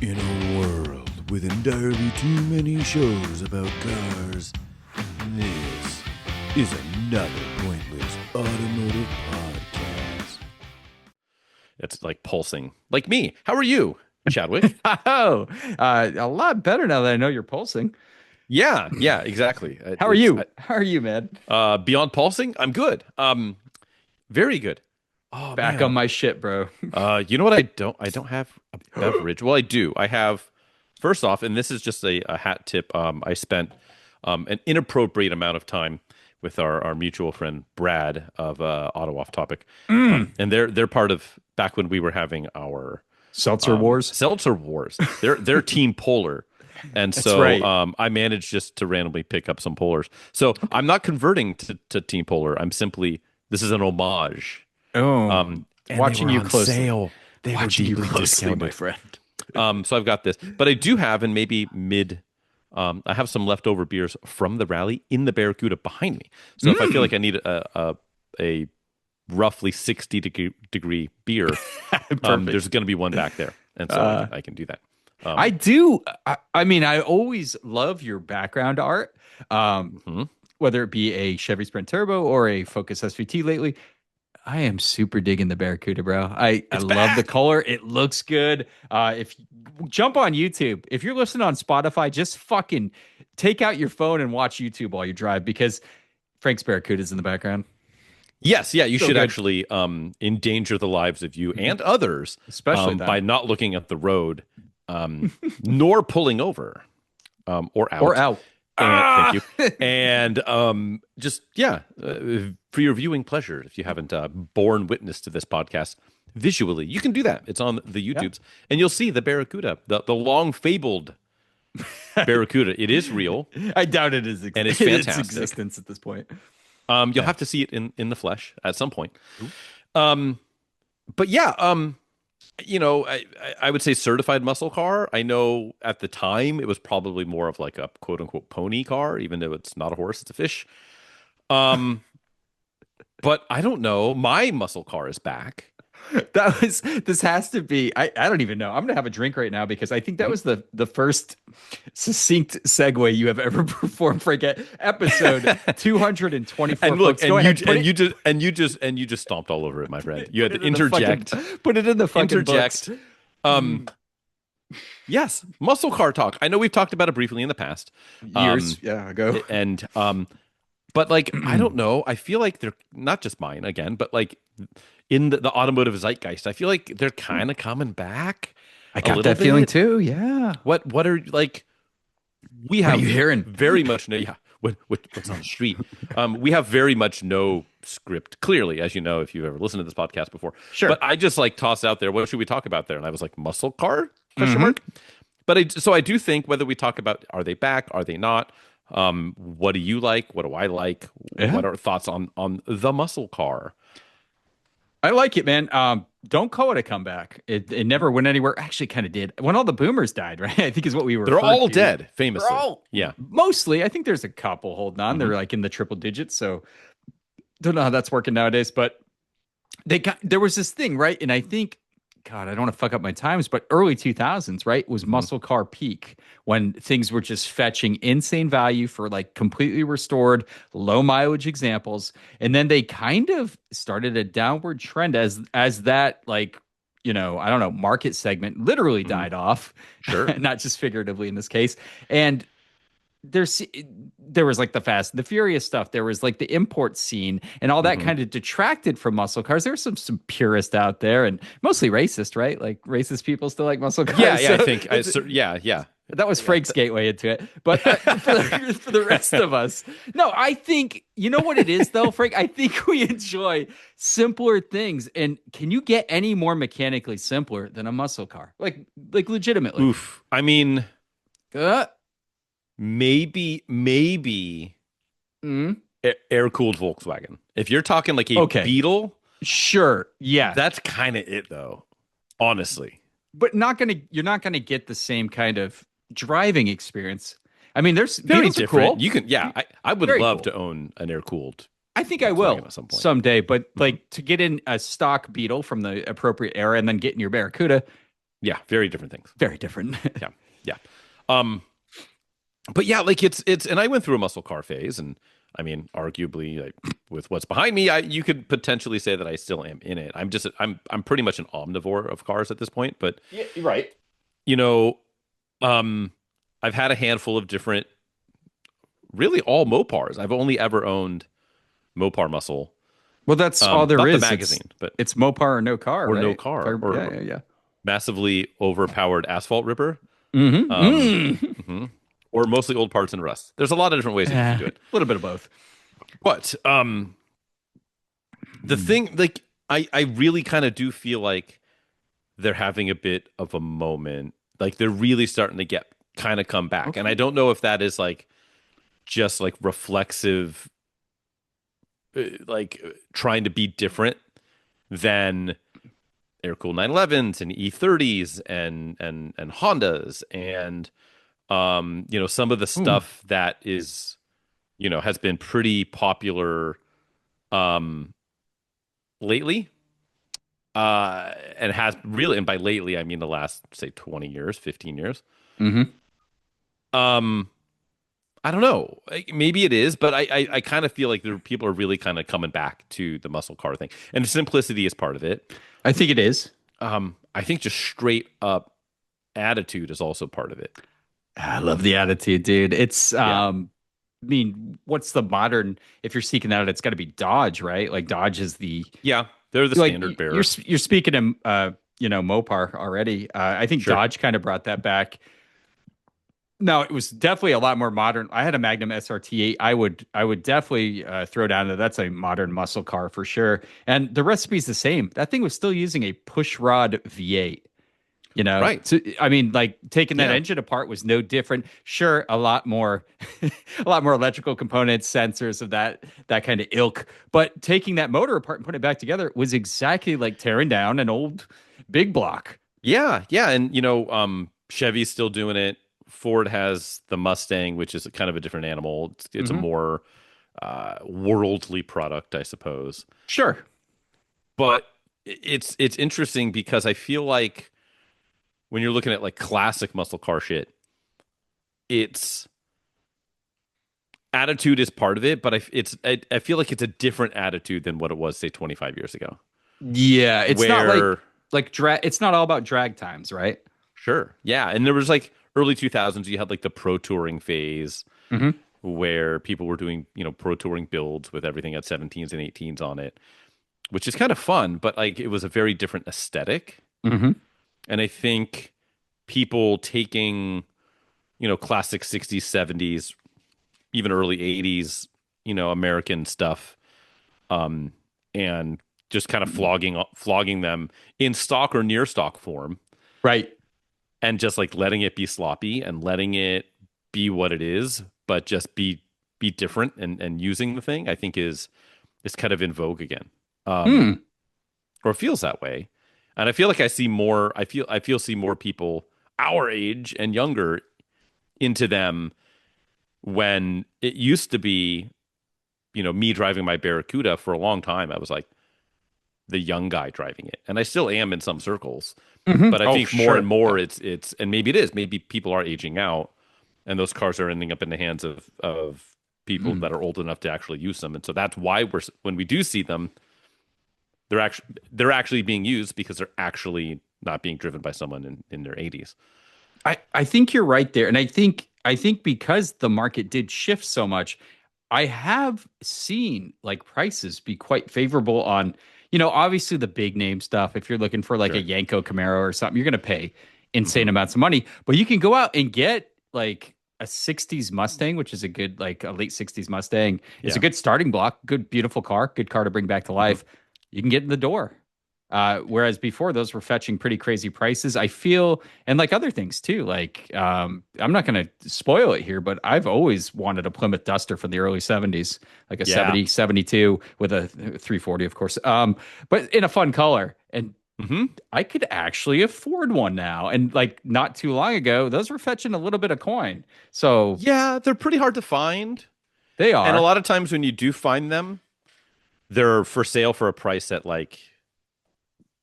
In a world with entirely too many shows about cars, this is another pointless automotive podcast. It's like pulsing. Like me. How are you, Chadwick? A lot better now that I know you're pulsing. Yeah, exactly. How are you? How are you, man? Beyond pulsing, I'm good. Very good. Oh, Back man. on my shit, bro. You know what? I don't have a beverage. Well, I do. I have. First off, and this is just a hat tip. I spent an inappropriate amount of time with our mutual friend Brad of Auto Off Topic, and they're part of back when we were having our Seltzer Wars. Seltzer Wars. They're Team Polar. And That's so right. I managed just to randomly pick up some Polars. So I'm not converting to Team Polar. I'm simply, this is an homage. And watching they were you on closely. sale. They Watching were you deeply closely, discounted. my friend. So I've got this, but I do have, and maybe I have some leftover beers from the rally in the Barracuda behind me. So if I feel like I need a roughly 60-degree beer, there's going to be one back there, and so I can do that. I do. I mean, I always love your background art, whether it be a Chevy Sprint Turbo or a Focus SVT lately. I am super digging the Barracuda, bro. I love the color. It looks good. If jump on YouTube, if you're listening on Spotify, just fucking take out your phone and watch YouTube while you drive because Frank's Barracuda's in the background. Yes, yeah, you So should good. actually endanger the lives of you and others, Especially that. by not looking at the road, nor pulling over, or out. Or out. And, thank you. And just for your viewing pleasure, if you haven't borne witness to this podcast visually, you can do that. It's on the YouTubes, and you'll see the Barracuda, the long fabled Barracuda. It is real. I doubt it is And it's its fantastic. existence at this point. You'll have to see it in the flesh at some point. But yeah, you know, I would say certified muscle car. I know at the time it was probably more of like a quote unquote pony car, even though it's not a horse, it's a fish. But I don't know. My muscle car is back. This has to be, I don't even know. I'm gonna have a drink right now because I think that was the first succinct segue you have ever performed for episode 224. And look, folks. Go ahead, you just stomped all over it, my friend. You had to interject. Put it in the fucking Interject. books. Yes, muscle car talk. I know we've talked about it briefly in the past. Years ago. And but like I don't know. I feel like they're not just mine again, but like in the automotive zeitgeist, I feel like they're kind of coming back. I a got little that feeling bit. too. Yeah. What are like? We What are have you hearing? very much no. Yeah. What's on the street? We have very much no script. Clearly, as you know, if you've ever listened to this podcast before. Sure. But I just like toss out there. What should we talk about there? And I was like, muscle car? Question mark. But so I do think whether we talk about are they back? Are they not? What do you like? What do I like? Yeah. What are thoughts on the muscle car? I like it, man. Don't call it a comeback. It never went anywhere. Actually, kind of did when all the boomers died, right? I think is what we were. They're all dead, famously. They're all Yeah. mostly. I think there's a couple holding on. They're like in the triple digits. So don't know how that's working nowadays. But there was this thing, right? And I think, God, I don't want to fuck up my times, but early 2000s, right, was muscle car peak when things were just fetching insane value for like completely restored, low mileage examples. And then they kind of started a downward trend as that like, you know, I don't know, market segment literally died off. Sure. Not just figuratively in this case. And there was like the Fast and the Furious stuff. There was like the import scene and all that kind of detracted from muscle cars. There's some purists out there and mostly racist, right? Like racist people still like muscle cars. Yeah, So I think. Yeah. that was Frank's gateway into it. But for the rest of us, no, I think, you know what it is though, Frank? I think we enjoy simpler things. And can you get any more mechanically simpler than a muscle car? Like legitimately. Oof. I mean, Uh, maybe mm, air-cooled Volkswagen. If you're talking like a Okay. Beetle, sure. Yeah. that's kind of it, though. Honestly, But you're not gonna get the same kind of driving experience. I mean, there's very Beetles are different. cool. You can, I would Very love cool. to own an air-cooled. I think I Volkswagen will at some point. someday. But like to get in a stock Beetle from the appropriate era and then get in your Barracuda, Yeah, very different things. Very different. Yeah, yeah. Um, but yeah, like it's, and I went through a muscle car phase, and I mean, arguably, like, with what's behind me, you could potentially say that I still am in it. I'm pretty much an omnivore of cars at this point. But Yeah, right. you know, um, I've had a handful of different, really all Mopars. I've only ever owned Mopar muscle. Well, that's all there Not is. the magazine, but It's Mopar or no car, or right? no car, Yeah, or yeah, yeah. massively overpowered asphalt ripper. Mm-hmm. Um, mhm. Or mostly old parts and rust. There's a lot of different ways that you can do A it. little bit of both. But the thing, like, I really kind of do feel like they're having a bit of a moment. Like, they're really starting to get kind of come back. Okay. And I don't know if that is like just like reflexive, like trying to be different than air-cooled 911s and E30s and Hondas and some of the stuff that is, has been pretty popular lately. And has really, and by lately I mean the last, say, 20 years, 15 years. Mm-hmm. I don't know. Maybe it is, but I kind of feel like people are really kind of coming back to the muscle car thing, and the simplicity is part of it. I think it is. I think just straight up attitude is also part of it. I love the attitude, dude. It's Yeah. I mean, what's the modern? If you're seeking that out, it's got to be Dodge, right? Like Dodge is the Yeah, they're the like standard bearer. you're speaking of Mopar already. I think Sure. Dodge kind of brought that back. No, it was definitely a lot more modern. I had a Magnum SRT8. I would definitely throw down that that's a modern muscle car for sure. And the recipe's the same. That thing was still using a push rod V8. Right. So, I mean, like taking that Yeah. engine apart was no different. Sure, a lot more, a lot more electrical components, sensors of that kind of ilk. But taking that motor apart and putting it back together was exactly like tearing down an old big block. Yeah, yeah, and Chevy's still doing it. Ford has the Mustang, which is kind of a different animal. It's a Mhm. more worldly product, I suppose. Sure. But it's interesting because I feel like when you're looking at like classic muscle car shit, it's attitude is part of it, but I feel like it's a different attitude than what it was, say, 25 years ago. Yeah, it's not Where like drag. It's not all about drag times, right? Sure, yeah, and there was like early 2000s, you had like the pro touring phase Mm-hmm. where people were doing pro touring builds with everything at 17s and 18s on it, which is kind of fun, but like it was a very different aesthetic. Mm-hmm. And I think people taking, classic 60s, 70s, even early 80s, American stuff, and just kind of flogging them in stock or near stock form, Right. and just like letting it be sloppy and letting it be what it is, but just be different and using the thing, I think is kind of in vogue again. Hmm. Or it feels that way. And I feel like see more people our age and younger into them, when it used to be, me driving my Barracuda for a long time. I was like the young guy driving it. And I still am in some circles. Mhm. But I Oh, think more sure. and more it's and maybe it is. Maybe people are aging out and those cars are ending up in the hands of people Mm. that are old enough to actually use them. And so that's why when we do see them, they're actually being used because they're actually not being driven by someone in their 80s. I think you're right there. And I think because the market did shift so much, I have seen like prices be quite favorable on, obviously the big name stuff. If you're looking for like Sure. a Yanko Camaro or something, you're going to pay insane amounts of money. But you can go out and get like a 60s Mustang, which is a good, like a late 60s Mustang. It's a Yeah. good starting block, good, beautiful car, good car to bring back to life. You can get in the door. Whereas before those were fetching pretty crazy prices. I feel, and like other things too, like I'm not going to spoil it here, but I've always wanted a Plymouth Duster from the early 70s, like a Yeah. 70, 72 with a 340, of course. But in a fun color. And Mm-hmm. I could actually afford one now. And like not too long ago, those were fetching a little bit of coin. So Yeah, they're pretty hard to find. they are. And a lot of times when you do find them, they're for sale for a price that like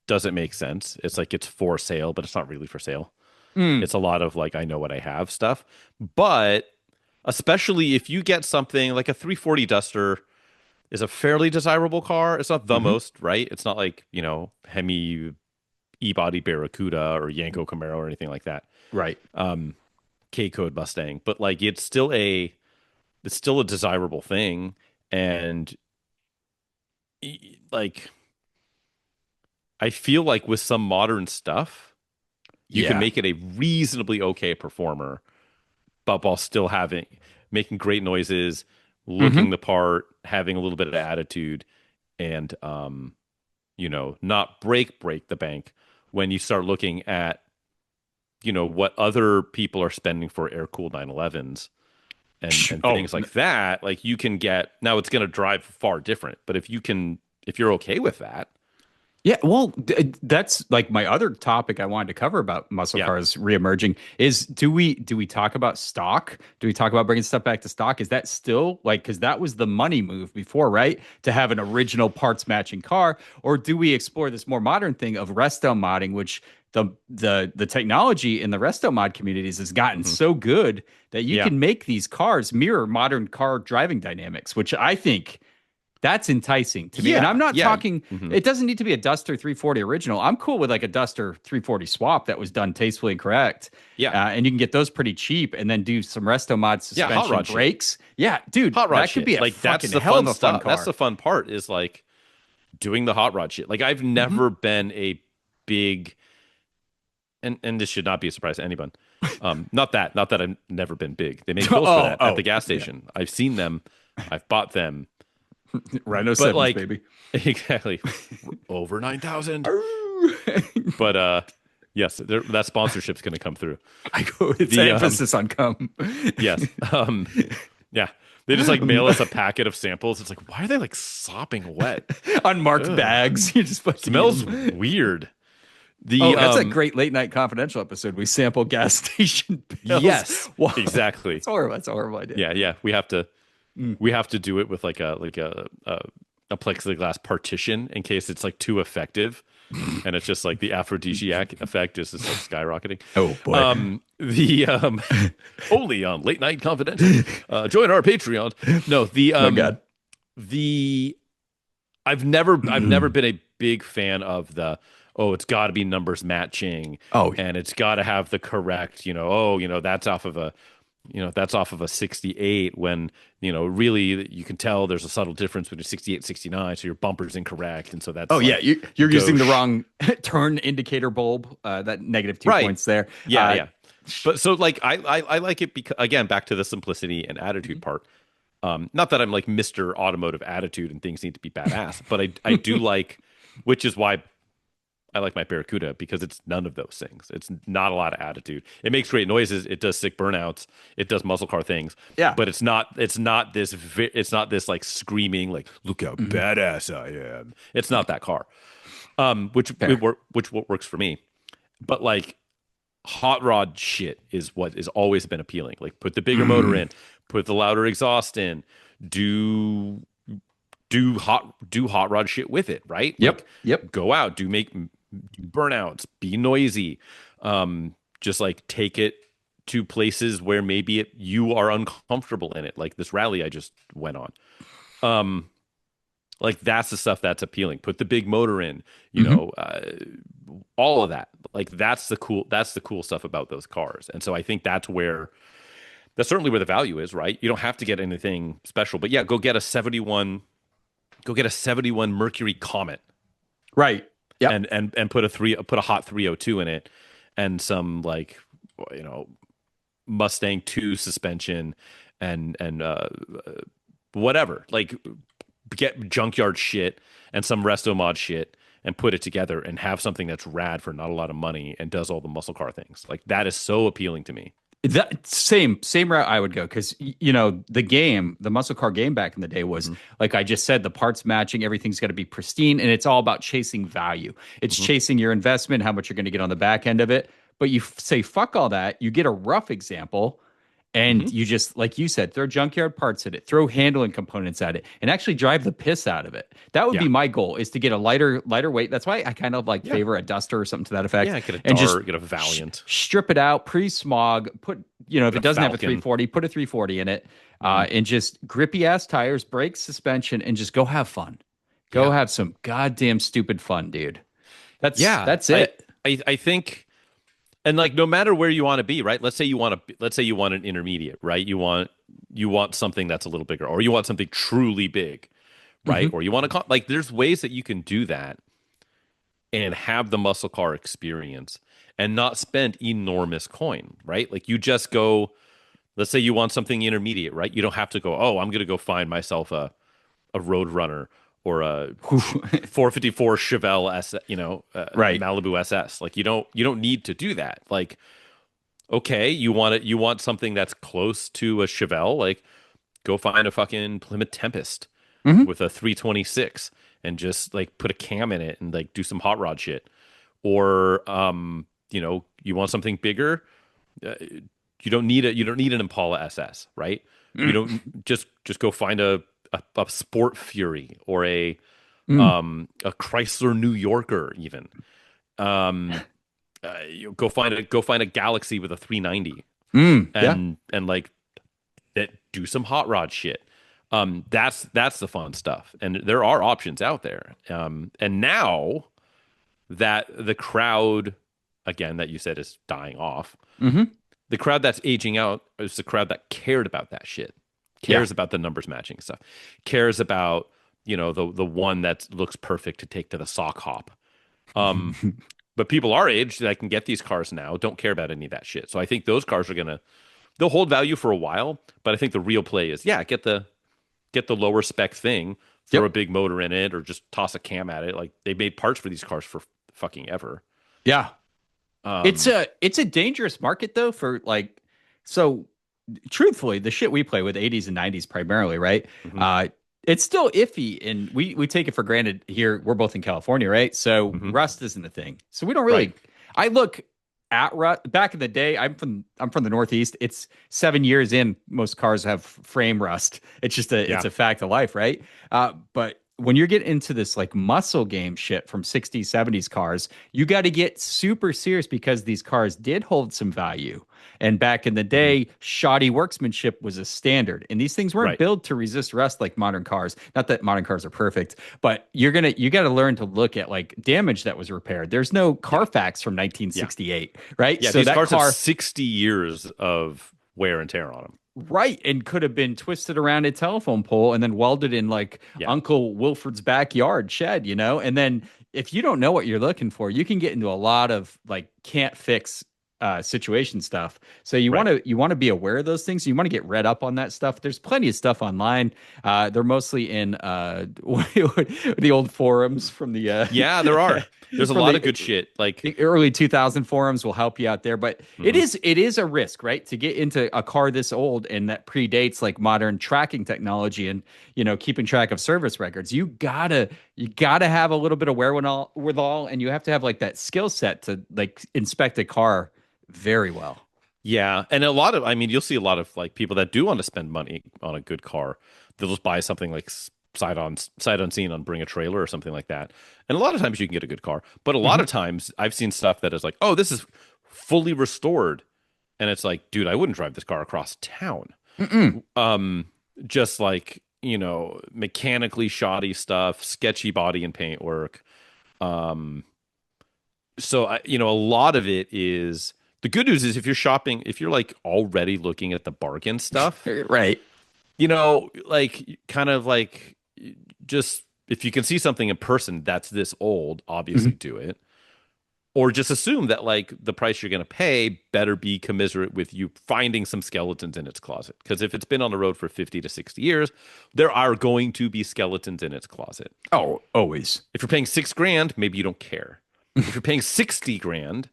doesn't make sense. It's like it's for sale, but it's not really for sale. Mm. It's a lot of like I know what I have stuff. But especially if you get something like a 340 Duster is a fairly desirable car. It's not the most, right? It's not like, Hemi E-body Barracuda or Yanko Camaro or anything like that. Right. K-Code Mustang, but like it's still a desirable thing. And like I feel like with some modern stuff, you can make it a reasonably okay performer, but while still making great noises, looking the part, having a little bit of attitude, and not break the bank when you start looking at what other people are spending for air cooled 911s and things like that. Like you can get now, it's going to drive far different, but if you're okay with that. Yeah, well, that's like my other topic I wanted to cover about muscle cars reemerging is do we talk about stock? Do we talk about bringing stuff back to stock? Is that still like, because that was the money move before, right? To have an original parts matching car, or do we explore this more modern thing of resto modding, which the technology in the resto mod communities has gotten so good that you can make these cars mirror modern car driving dynamics, which I think that's enticing to me. And I'm not talking, it doesn't need to be a Duster 340 original. I'm cool with like a Duster 340 swap that was done tastefully and correct. Yeah. And you can get those pretty cheap and then do some resto mod suspension brakes. Shit. Yeah, dude, hot rod that could be a like fucking that's the hell fun of a stuff. fun car. That's the fun part is like doing the hot rod shit. Like I've never been a big, and this should not be a surprise to anyone. Not that I've never been big. They make bills for that at the gas station. I've seen them. I've bought them. Rhino 7s, baby. Exactly. Over 9,000. But yes, that sponsorship's going to come through. I go with the emphasis on come. Yes. Yeah. They just like mail us a packet of samples. It's like, why are they like sopping wet? Unmarked bags. You just smells weird. That's a great late night confidential episode. We sample gas station bills. Yes, exactly. It's horrible. That's a horrible idea. Yeah. We have to do it with like a plexiglass partition in case it's like too effective, and it's just like the aphrodisiac effect is just like skyrocketing. Oh boy. Only on Late Night Confidential. Join our Patreon. No, oh God. I've never been a big fan of it's got to be numbers matching. And it's got to have the correct, that's off of a 68 when, really you can tell there's a subtle difference between 68 and 69. So your bumper's incorrect. And so that's, you're using the wrong turn indicator bulb, that negative 2 points there. Yeah. But so like, I like it because again, back to the simplicity and attitude part. Not that I'm like Mr. Automotive Attitude and things need to be badass, but I do like, which is why I like my Barracuda, because it's none of those things. It's not a lot of attitude. It makes great noises. It does sick burnouts. It does muscle car things. Yeah, but it's not this like screaming like look how badass I am. It's not that car. Which works for me. But like hot rod shit is what has always been appealing. Like put the bigger motor in, put the louder exhaust in, do hot rod shit with it, right? Yep. Go out, do burnouts, be noisy, just like take it to places where maybe you are uncomfortable in it, like this rally I just went on. Like that's the stuff that's appealing. Put the big motor in, all of that. Like that's the cool stuff about those cars. And so I think that's certainly where the value is, right? You don't have to get anything special, but yeah, go get a 71 Mercury Comet. Right. Yeah. And put a hot 302 in it and some like Mustang 2 suspension and whatever. Like get junkyard shit and some resto mod shit and put it together and have something that's rad for not a lot of money and does all the muscle car things. Like that is so appealing to me. That same route I would go, because the muscle car game back in the day was like I just said, the parts matching, everything's got to be pristine, and it's all about chasing value. It's chasing your investment, how much you're going to get on the back end of it. But you say fuck all that, you get a rough example, And you just, like you said, throw junkyard parts at it, throw handling components at it, and actually drive the piss out of it. That would be my goal, is to get a lighter weight. That's why I kind of like favor a Duster or something to that effect. Yeah, get a and Dart, just get a Valiant. strip it out, pre-smog, put, if it doesn't have a Falcon. 340, put a 340 in it, and just grippy ass tires, brakes, suspension, and just go have fun. Go have some goddamn stupid fun, dude. That's it. I think, and like, no matter where you want to be, right? Let's say you want an intermediate, right? You want something that's a little bigger, or you want something truly big, right? Or you want to, like, there's ways that you can do that and have the muscle car experience and not spend enormous coin, right? Like, you just go, let's say you want something intermediate, right? You don't have to go, oh, I'm going to go find myself a Roadrunner or a 454 Chevelle S, Right. Malibu SS. Like, you don't need to do that. Like, okay, you want something that's close to a Chevelle, like, go find a fucking Plymouth Tempest with a 326 and just like put a cam in it and like do some hot rod shit. Or you want something bigger, you don't need an Impala SS, right? You don't just go find a Sport Fury or a Chrysler New Yorker even. You go find a Galaxy with a 390 and like do some hot rod shit. That's the fun stuff, and there are options out there. And now that the crowd, again, that you said is dying off, the crowd that's aging out is the crowd that cared about that shit. Cares about the numbers matching stuff, cares about, the one that looks perfect to take to the sock hop. But people our age that can get these cars now don't care about any of that shit. So I think those cars they'll hold value for a while, but I think the real play is, get the lower spec thing, throw a big motor in it, or just toss a cam at it. Like, they made parts for these cars for fucking ever. Yeah. It's a dangerous market though, for like, so truthfully, the shit we play with 80s and 90s primarily, right? It's still iffy, and we take it for granted here. We're both in California, right? So rust isn't a thing. So we don't really. Right. I look at rust. Back in the day, I'm from the Northeast. It's 7 years in. Most cars have frame rust. It's just it's a fact of life, right? But when you're getting into this like muscle game shit from 60s, 70s cars, you got to get super serious, because these cars did hold some value. And back in the day, shoddy workmanship was a standard. And these things weren't built to resist rust like modern cars. Not that modern cars are perfect, but you got to learn to look at like damage that was repaired. There's no Carfax from 1968, right? Yeah, so these cars have 60 years of wear and tear on them. Right, and could have been twisted around a telephone pole and then welded in like Uncle Wilford's backyard shed, And then if you don't know what you're looking for, you can get into a lot of like can't fix situation stuff. So you want to be aware of those things. You want to get read up on that stuff. There's plenty of stuff online. They're mostly in the old forums from the there are. There's a lot of good shit. Like the early 2000 forums will help you out there, but it is a risk, right? To get into a car this old and that predates like modern tracking technology and keeping track of service records. You gotta have a little bit of wherewithal, and you have to have like that skill set to like inspect a car very well. Yeah, and you'll see a lot of like people that do want to spend money on a good car. They'll just buy something like sight unseen on Bring a Trailer or something like that. And a lot of times you can get a good car, but a lot of times I've seen stuff that is like, oh, this is fully restored, and it's like, dude, I wouldn't drive this car across town. Just like, mechanically shoddy stuff, sketchy body and paint work. So a lot of it is, the good news is, if you're like already looking at the bargain stuff, right? Like kind of like, just if you can see something in person that's this old, obviously do it. Or just assume that like the price you're going to pay better be commensurate with you finding some skeletons in its closet. Because if it's been on the road for 50 to 60 years, there are going to be skeletons in its closet. Oh, always. If you're paying $6,000, maybe you don't care. If you're paying $60,000,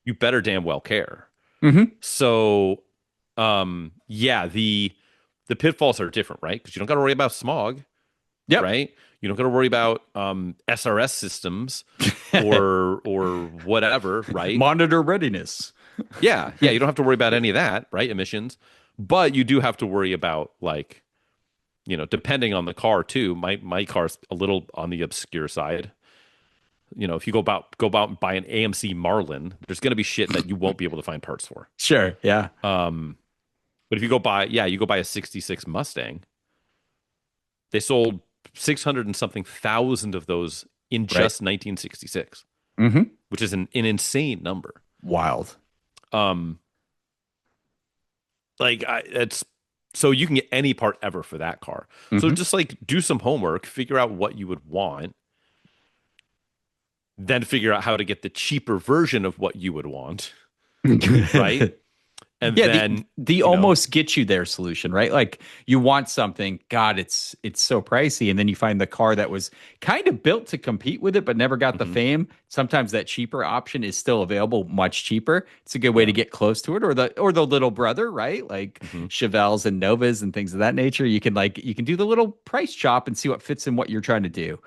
you better damn well care. So, the pitfalls are different, right? Because you don't got to worry about smog. Yep. Right? You don't got to worry about SRS systems or whatever, right? Monitor readiness. Yeah. You don't have to worry about any of that, right? Emissions. But you do have to worry about like, depending on the car too. My car's a little on the obscure side. If you go out and buy an AMC Marlin, there's going to be shit that you won't be able to find parts for. Sure. Yeah. But if you go buy a 66 Mustang, they sold 600 and something thousand of those in just 1966, which is an insane number. Wild. It's so you can get any part ever for that car. So just like do some homework, figure out what you would want, then figure out how to get the cheaper version of what you would want, right? And then the almost get you there solution, right? Like you want something, God, it's so pricey, and then you find the car that was kind of built to compete with it, but never got the fame. Sometimes that cheaper option is still available, much cheaper. It's a good way to get close to it, or the little brother, right? Like Chevelles and Novas and things of that nature. You can do the little price chop and see what fits in what you're trying to do.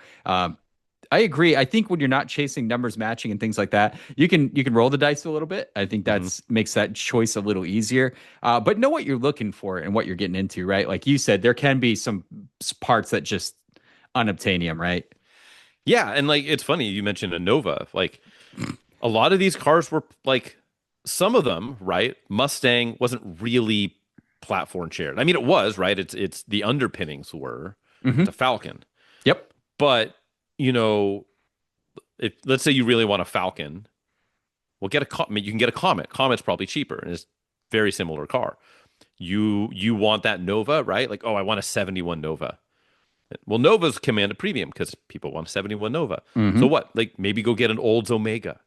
I agree. I think when you're not chasing numbers matching and things like that, you can roll the dice a little bit. I think that's makes that choice a little easier. But know what you're looking for and what you're getting into, right? Like you said, there can be some parts that just unobtainium, right? Yeah, and like it's funny you mentioned a Nova. Like a lot of these cars were like some of them, right? Mustang wasn't really platform shared. I mean, it was, right? It's the underpinnings were the Falcon. Yep. But if let's say you really want a Falcon, well, you can get a Comet. Comet's probably cheaper and it's very similar car. You want that Nova, right? Like, oh, I want a 71 Nova. Well, Novas command a premium because people want a 71 Nova. So what? Like maybe go get an Olds Omega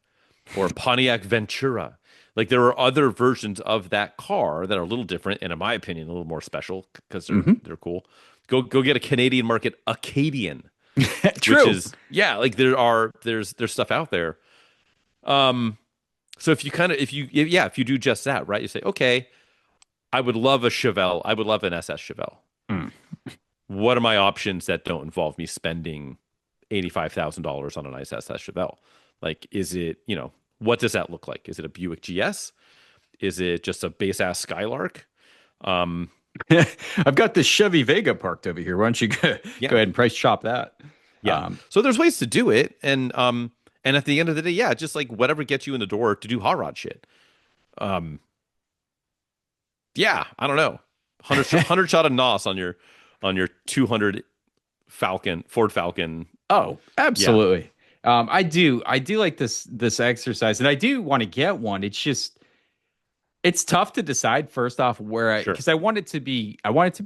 or a Pontiac Ventura. Like there are other versions of that car that are a little different and in my opinion, a little more special because they're cool. Go get a Canadian market Acadian. True. Which is, like there's stuff out there. So if you do just that, right? You say, okay, I would love a Chevelle. I would love an SS Chevelle. What are my options that don't involve me spending $85,000 on a nice SS Chevelle? Like, is it, what does that look like? Is it a Buick GS? Is it just a base ass Skylark? I've got this Chevy Vega parked over here. Why don't you go ahead and price chop that? Yeah. So there's ways to do it. And at the end of the day, just like whatever gets you in the door to do hot rod shit. I don't know. 100 shot of NOS on your 200 Ford Falcon. Oh, absolutely. Yeah. I do like this exercise and I do want to get one. It's just, it's tough to decide first off because I want it to be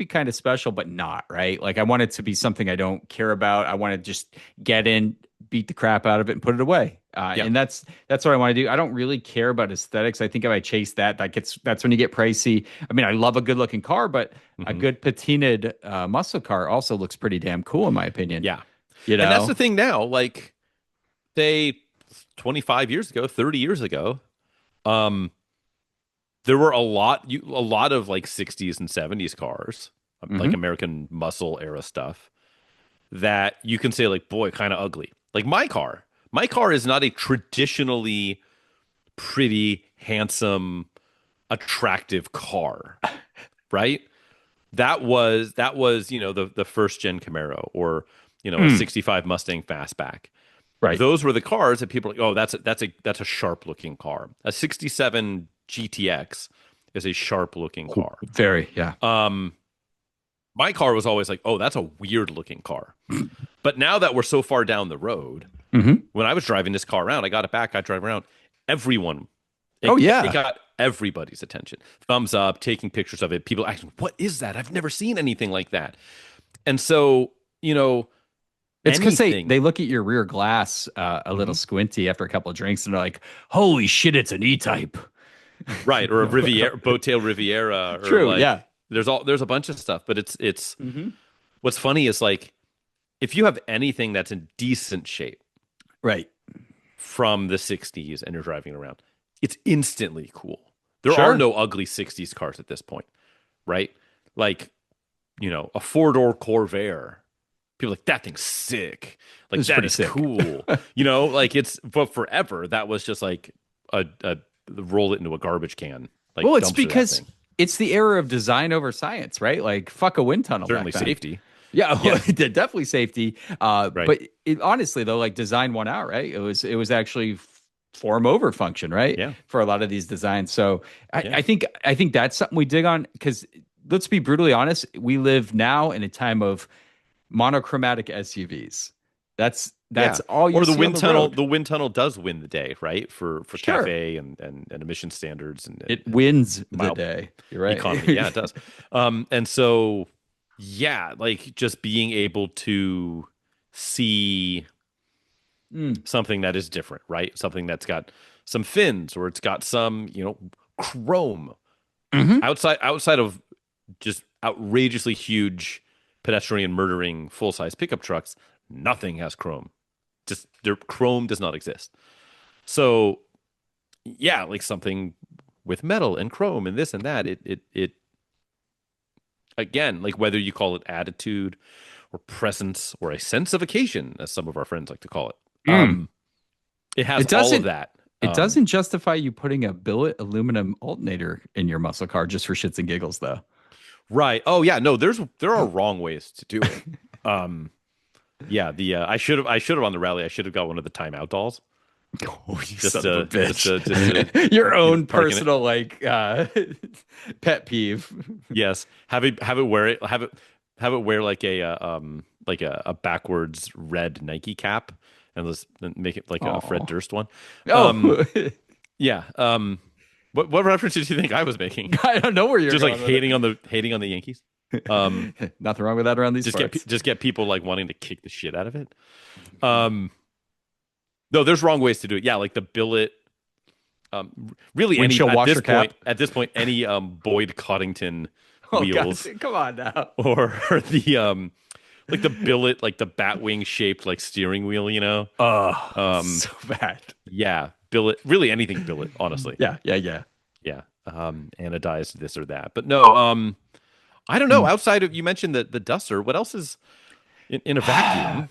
kind of special, but not right. Like I want it to be something I don't care about. I want to just get in, beat the crap out of it and put it away. And that's what I want to do. I don't really care about aesthetics. I think if I chase that's when you get pricey. I mean, I love a good looking car, but a good patinaed muscle car also looks pretty damn cool in my opinion. Yeah. And that's the thing now, like say 25 years ago, 30 years ago, there were a lot of like 60s and 70s cars, like American muscle era stuff that you can say like, boy, kind of ugly. Like my car is not a traditionally pretty, handsome, attractive car, right? That was, the first gen Camaro or, a 65 Mustang Fastback. Right. Those were the cars that people are like, oh, that's a sharp looking car. A 67 GTX is a sharp looking car. Very, yeah. My car was always like, oh, that's a weird looking car. But now that we're so far down the road, when I was driving this car around, I got it back, I drive around, everyone. It got everybody's attention. Thumbs up, taking pictures of it. People asking, what is that? I've never seen anything like that. And so, it's because they look at your rear glass a little squinty after a couple of drinks and they're like, holy shit, it's an E-Type. Right, or a Boattail Riviera. Or True, like, yeah. There's a bunch of stuff, but it's what's funny is like if you have anything that's in decent shape, right, from the 60s and you're driving around, it's instantly cool. There are no ugly 60s cars at this point, right? Like, a four-door Corvair. People are like, that thing's sick. Like, that is cool. Like but forever, that was just like a roll it into a garbage can. Like, well, it's because it's the era of design over science, right? Like fuck a wind tunnel. Certainly back then. safety. Yeah, Yeah. definitely safety. Right. But honestly, though, like design won out, right? It was actually form over function, right? Yeah. For a lot of these designs. So Yeah. I think that's something we dig on because let's be brutally honest, we live now in a time of monochromatic SUVs. That's all you or see the wind on the tunnel. road. The wind tunnel does win the day, right? For Sure. cafe and emission standards and It wins the mile day. You're right. economy. Yeah, it does. And so yeah, like just being able to see something that is different, right? Something that's got some fins or it's got some, chrome Mhm. outside of just outrageously huge pedestrian murdering full-size pickup trucks. Nothing has chrome. Just their chrome does not exist. So yeah, like something with metal and chrome and this and that, it again, like whether you call it attitude or presence or a sense of occasion, as some of our friends like to call it. It has It all doesn't- of that. It doesn't justify you putting a billet aluminum alternator in your muscle car just for shits and giggles, though. Right. Oh yeah, no, there are wrong ways to do it. Yeah, I should have on the rally, I should have got one of the timeout dolls. Oh, you Just son of a to- just bitch! to- just Your own parking it. personal pet peeve. Yes, have it wear like a backwards red Nike cap, and let's make it like a Fred Aw. Durst one. Oh, Yeah. What reference did you think I was making? I don't know where you're Just going like with hating on the Yankees. it. Nothing wrong with that around these parts. Just get people like wanting to kick the shit out of it. No, there's wrong ways to do it. Yeah, like the billet. Really, any Windshield washer cap. at this point, any Boyd Coddington Oh, wheels God, come on now. or the like the billet, like the Batwing shaped like steering wheel. Oh, so bad. Yeah, billet. Really, anything billet. Honestly. Yeah. Yeah. Anodized this or that, but no. I don't know. Outside of, you mentioned the Duster, what else is in a vacuum?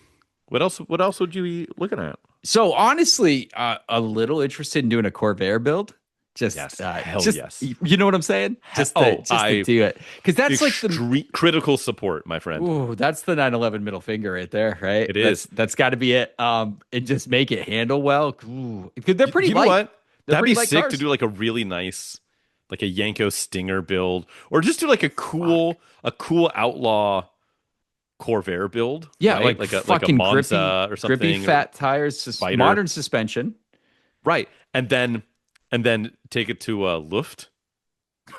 What else would you be looking at? So honestly, a little interested in doing a Corvair build. Just, Yes, hell just, yes. You know what I'm saying? Just to do it, because that's like the critical support, my friend. ooh, that's the 911 middle finger right there, right? It is. That's got to be it. And just make it handle well. Ooh, because they're pretty You know light. what? They're That'd pretty be light sick cars. to do like a really nice, like a Yanko Stinger build, or just do like a cool outlaw Corvair build. Yeah, right? like a fucking Monza grippy, or something. grippy fat tires, Spider. modern suspension. Right, and then take it to Luft.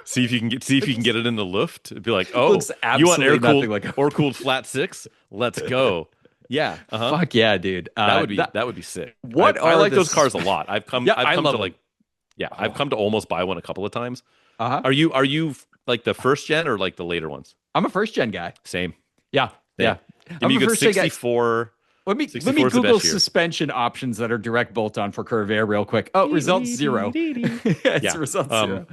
See if you can get it in the Luft. It'd be like, oh, Looks you want air absolutely cooled nothing like a- or cooled flat six? Let's go. Yeah, Fuck yeah, dude. that would be sick. What I are like the those cars a lot. I've come I to love like, yeah, I've come to almost buy one a couple of times. Uh-huh. Are you like the first gen or like the later ones? I'm a first gen guy. Same. Yeah. Give I'm me a a good first gen guy. 64. Let me 64 is the Google best year. suspension options that are direct bolt on for Corvair real quick. Oh, results 0. It's Yeah. results 0.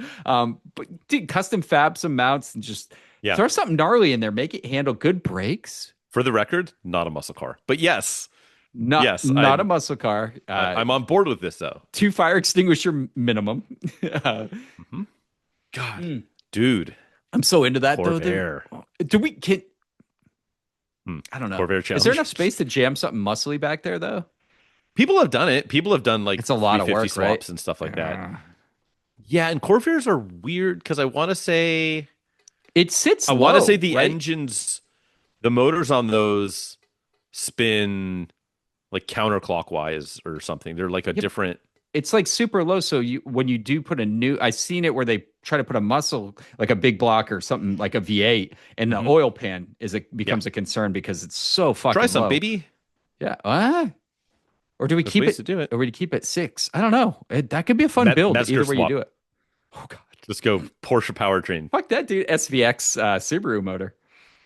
But dude, custom fab some mounts and just Yeah. throw something gnarly in there. Make it handle good brakes. For the record, not a muscle car, but yes, Not I'm- a muscle car. I'm on board with this though. 2 fire extinguisher minimum. God, dude, I'm so into that though. Corvair. Do we can? Hmm. I don't know. Corvair Is there challenge. enough space to jam something muscly back there though? People have done it. People have done like It's a lot of 350 work, swaps right? and stuff like that. Yeah, and Corvairs are weird because I want to say It sits. I want to low, say the right? engines, the motors on those spin like counterclockwise or something. They're like a different. It's like super low. So when you do put a new, I've seen it where they try to put a muscle like a big block or something like a V8, and the oil pan becomes a concern because it's so fucking Try some, low. baby. Yeah. Or do we There's keep ways it? to do it. Or we keep it 6? I don't know. That could be a fun build Metzger either way swap. you do it. Oh god. Let's go Porsche powertrain. Fuck that, dude. SVX Subaru motor.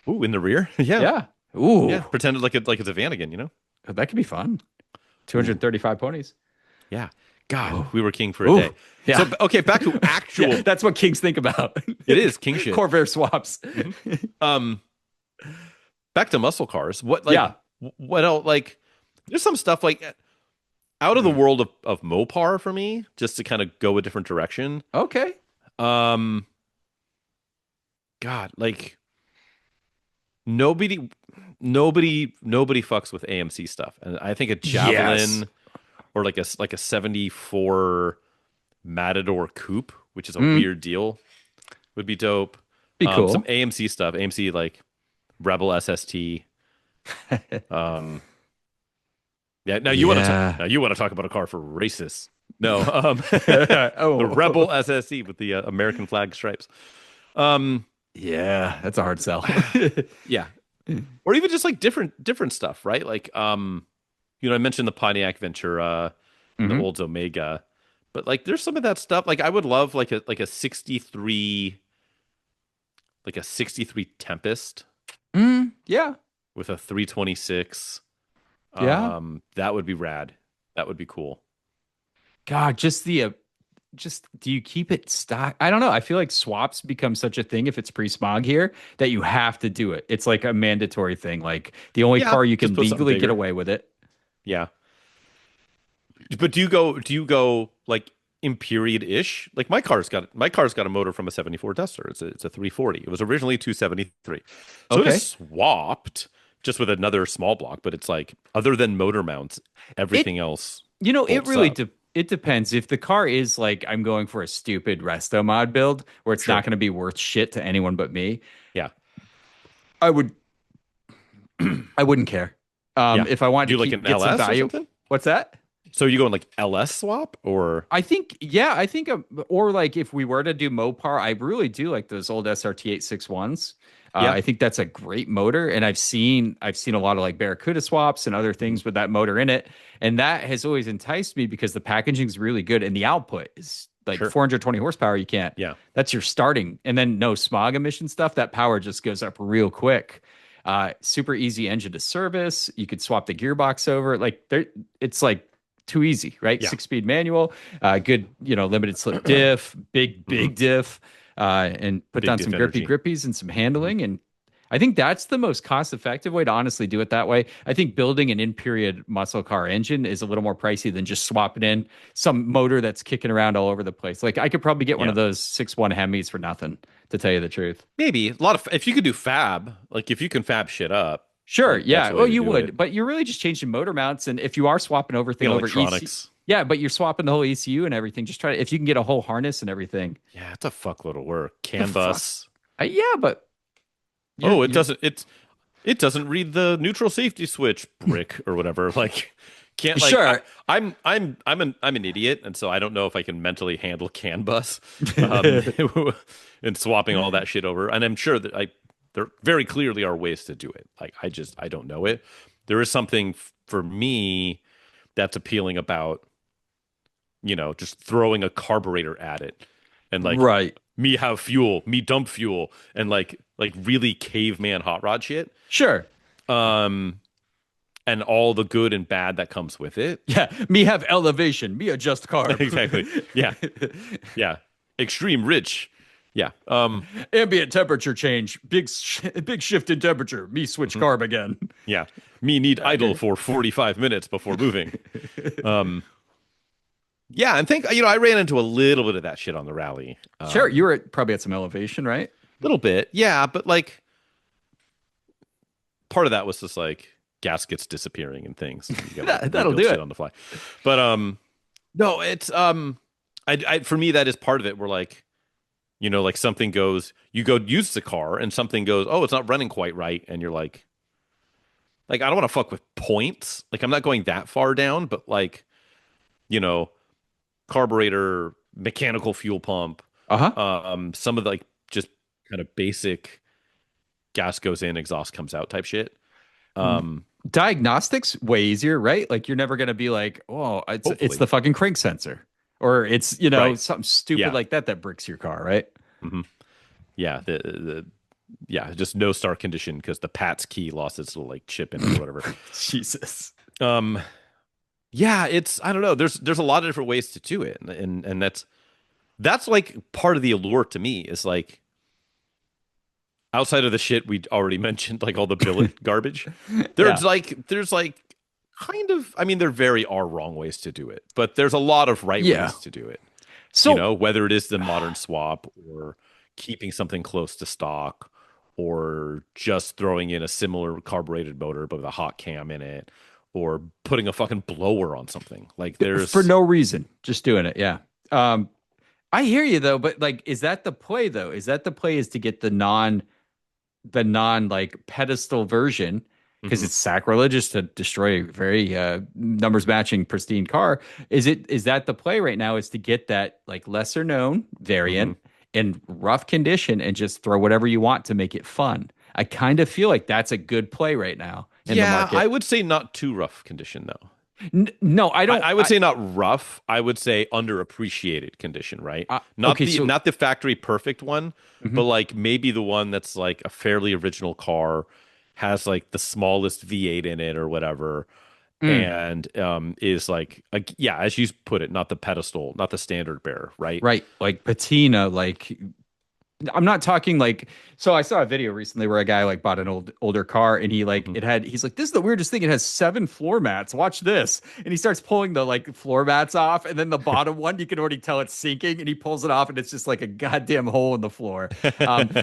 Ooh, in the rear. Yeah. Yeah. Ooh. Yeah. Pretend like it's a van again. You know. That could be fun. 235 ponies. Yeah. God, we were king for a Ooh. day. Yeah. So okay, back to actual. Yeah, that's what kings think about. It is king shit. Corvair swaps. Back to muscle cars. What like? Yeah. What else? Like, there's some stuff like out of the world of Mopar for me, just to kind of go a different direction. Okay. God, like nobody, nobody fucks with AMC stuff, and I think a Yes. Javelin or like a 74 Matador Coupe, which is a Mm, weird deal, would be dope. be Some cool. AMC stuff, AMC like Rebel SST. Um, yeah. Yeah. Now you want to talk about a car for racists? No, the Oh, Rebel SSE with the American flag stripes. Um, yeah. That's a hard sell. yeah, or even just like different stuff, right? Like, I mentioned the Pontiac Ventura and the Hmm. Olds Omega, but like, there's some of that stuff. Like, I would love like a 63 like a 63 Tempest Yeah. with a 326. Yeah. That would be rad. That would be cool. God, just do you keep it stock? I don't know. I feel like swaps become such a thing if it's pre-smog here that you have to do it. It's like a mandatory thing. Like the only Yeah, car you just can put something legally get bigger. away with it. Yeah, but do you go like in period ish? Like my car's got a motor from a 74 Duster. It's a 340. It was originally 273. So it is Okay. swapped just with another small block, but it's like other than motor mounts, It everything else it bolts really up. it depends. If the car is like I'm going for a stupid resto mod build where it's not Sure. going to be worth shit to anyone but me, Yeah. I would I wouldn't care. Yeah. If I wanted Do to you like an get some LS or value, something? what's that? So you going like LS swap or I think, yeah, I think, or like if we were to do Mopar, I really do like those old SRT 861s. yeah. I think that's a great motor, and I've seen a lot of like Barracuda swaps and other Mhm. things with that motor in it, and that has always enticed me because the packaging is really good and the output is like Sure. 420 horsepower. You can't. Yeah. That's your starting, and then no smog emission stuff. That power just goes up real quick. Super easy engine to service. You could swap the gearbox over. Like there, it's like too easy, right? Yeah. 6-speed manual, good, limited slip diff, big, Mhm. big diff, and put Big down some diff grippy energy. grippies and some Mhm. handling. And I think that's the most cost effective way to honestly do it that way. I think building an in period muscle car engine is a little more pricey than just swapping in some motor that's kicking around all over the place. Like I could probably get one Yeah. of those 6.1 Hemis for nothing, to tell you the truth. Maybe a lot of if you could do fab, like if you can fab shit up, Sure, like that's yeah. the way Well, to you do it. would, but you're really just changing motor mounts, and if you are swapping The everything over EC, electronics. yeah, but you're swapping the whole ECU and everything. Just try to, if you can get a whole harness and everything. Yeah, it's a fuckload of work. The CAN fuck? bus. Yeah, but you're Oh, it you're doesn't it doesn't read the neutral safety switch brick or whatever. Like can't like sure. I'm an idiot, and so I don't know if I can mentally handle CAN bus and swapping all that shit over. And I'm sure that there very clearly are ways to do it. Like I don't know it. There is something for me that's appealing about just throwing a carburetor at it and like Right. me have fuel, me dump fuel, and like really caveman hot rod shit. Sure. Um, and all the good and bad that comes with it. Yeah. Me have elevation. Me adjust carb. Exactly. Yeah. Yeah. Extreme rich. Yeah. Ambient temperature change. Big shift in temperature. Me switch Mhm. carb again. Yeah. Me need idle for 45 minutes before moving. Um, yeah, and I ran into a little bit of that shit on the rally. Sure. You were probably at some elevation, right? Little bit. Yeah, but like part of that was just like gaskets disappearing and things. And you gotta That'll rebuild do shit it. on the fly. But no, it's I for me that is part of it. Where like like something goes, you go use the car and something goes, oh, it's not running quite right, and you're like I don't want to fuck with points. Like I'm not going that far down, but like you know carburetor, mechanical fuel pump, Uh-huh. some of the like just kind of basic gas goes in, exhaust comes out type shit. Um, Diagnostics way easier, right? Like you're never gonna be like, oh, it's Hopefully, the fucking crank sensor, or it's right? something stupid Yeah, like that that bricks your car, right? hmm yeah. The yeah, just no start condition because the Pat's key lost its little like chip in it or whatever. Jesus. Um, yeah, it's I don't know. There's a lot of different ways to do it, and that's like part of the allure to me is like outside of the shit we already mentioned, like all the billet garbage. Yeah. There's like kind of I mean there very are wrong ways to do it, but there's a lot of right Yeah. ways to do it. So Whether it is the modern swap or keeping something close to stock, or just throwing in a similar carbureted motor but with a hot cam in it, or putting a fucking blower on something. Like For there's no reason, just doing it. Yeah. I hear you though, but like, is that the play though? Is that the play is to get the non like pedestal version because Mhm. it's sacrilegious to destroy a very numbers matching pristine car. Is that the play right now is to get that like lesser known variant in rough condition and just throw whatever you want to make it fun. I kind of feel like that's a good play right now in the Yeah, I market. would say not too rough condition though. No, I don't. I would say not rough. I would say underappreciated condition, right? Okay, so Not the factory perfect one, but mhm. like maybe the one that's like a fairly original car, has like the smallest V8 in it or whatever, Mm, and is like yeah, as you put it, not the pedestal, not the standard bearer, right? right, like patina, like I'm not talking like so I saw a video recently where a guy like bought an older car and he like Mhm. he's like this is the weirdest thing, it has 7 floor mats, watch this, and he starts pulling the like floor mats off and then the bottom one you can already tell it's sinking and he pulls it off and it's just like a goddamn hole in the floor.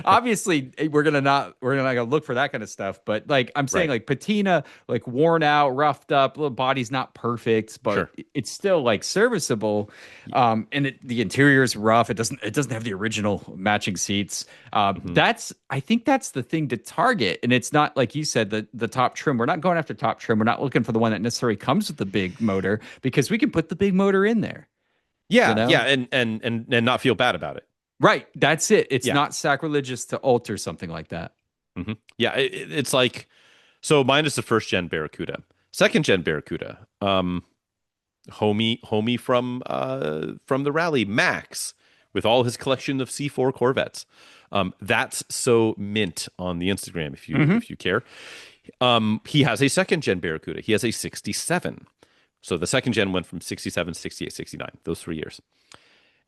Obviously we're gonna go look for that kind of stuff, but like I'm saying Right. like patina, like worn out, roughed up, little body's not perfect but Sure. it's still like serviceable. And the interior is rough. It doesn't have the original matching seats. Mhm. I think that's the thing to target. And it's not like you said, the top trim. We're not going after top trim. We're not looking for the one that necessarily comes with the big motor because we can put the big motor in there, you Yeah, know? yeah, and not feel bad about it. Right. That's it. It's Yeah. not sacrilegious to alter something like that. Yeah, it's like so mine is the first gen Barracuda. Second gen Barracuda. Homie from the rally, Max, with all his collection of C4 Corvettes. That's so mint on the Instagram Hmm. if you care. He has a second gen Barracuda. He has a 67. So the second gen went from 67, 68, 69, those 3 years.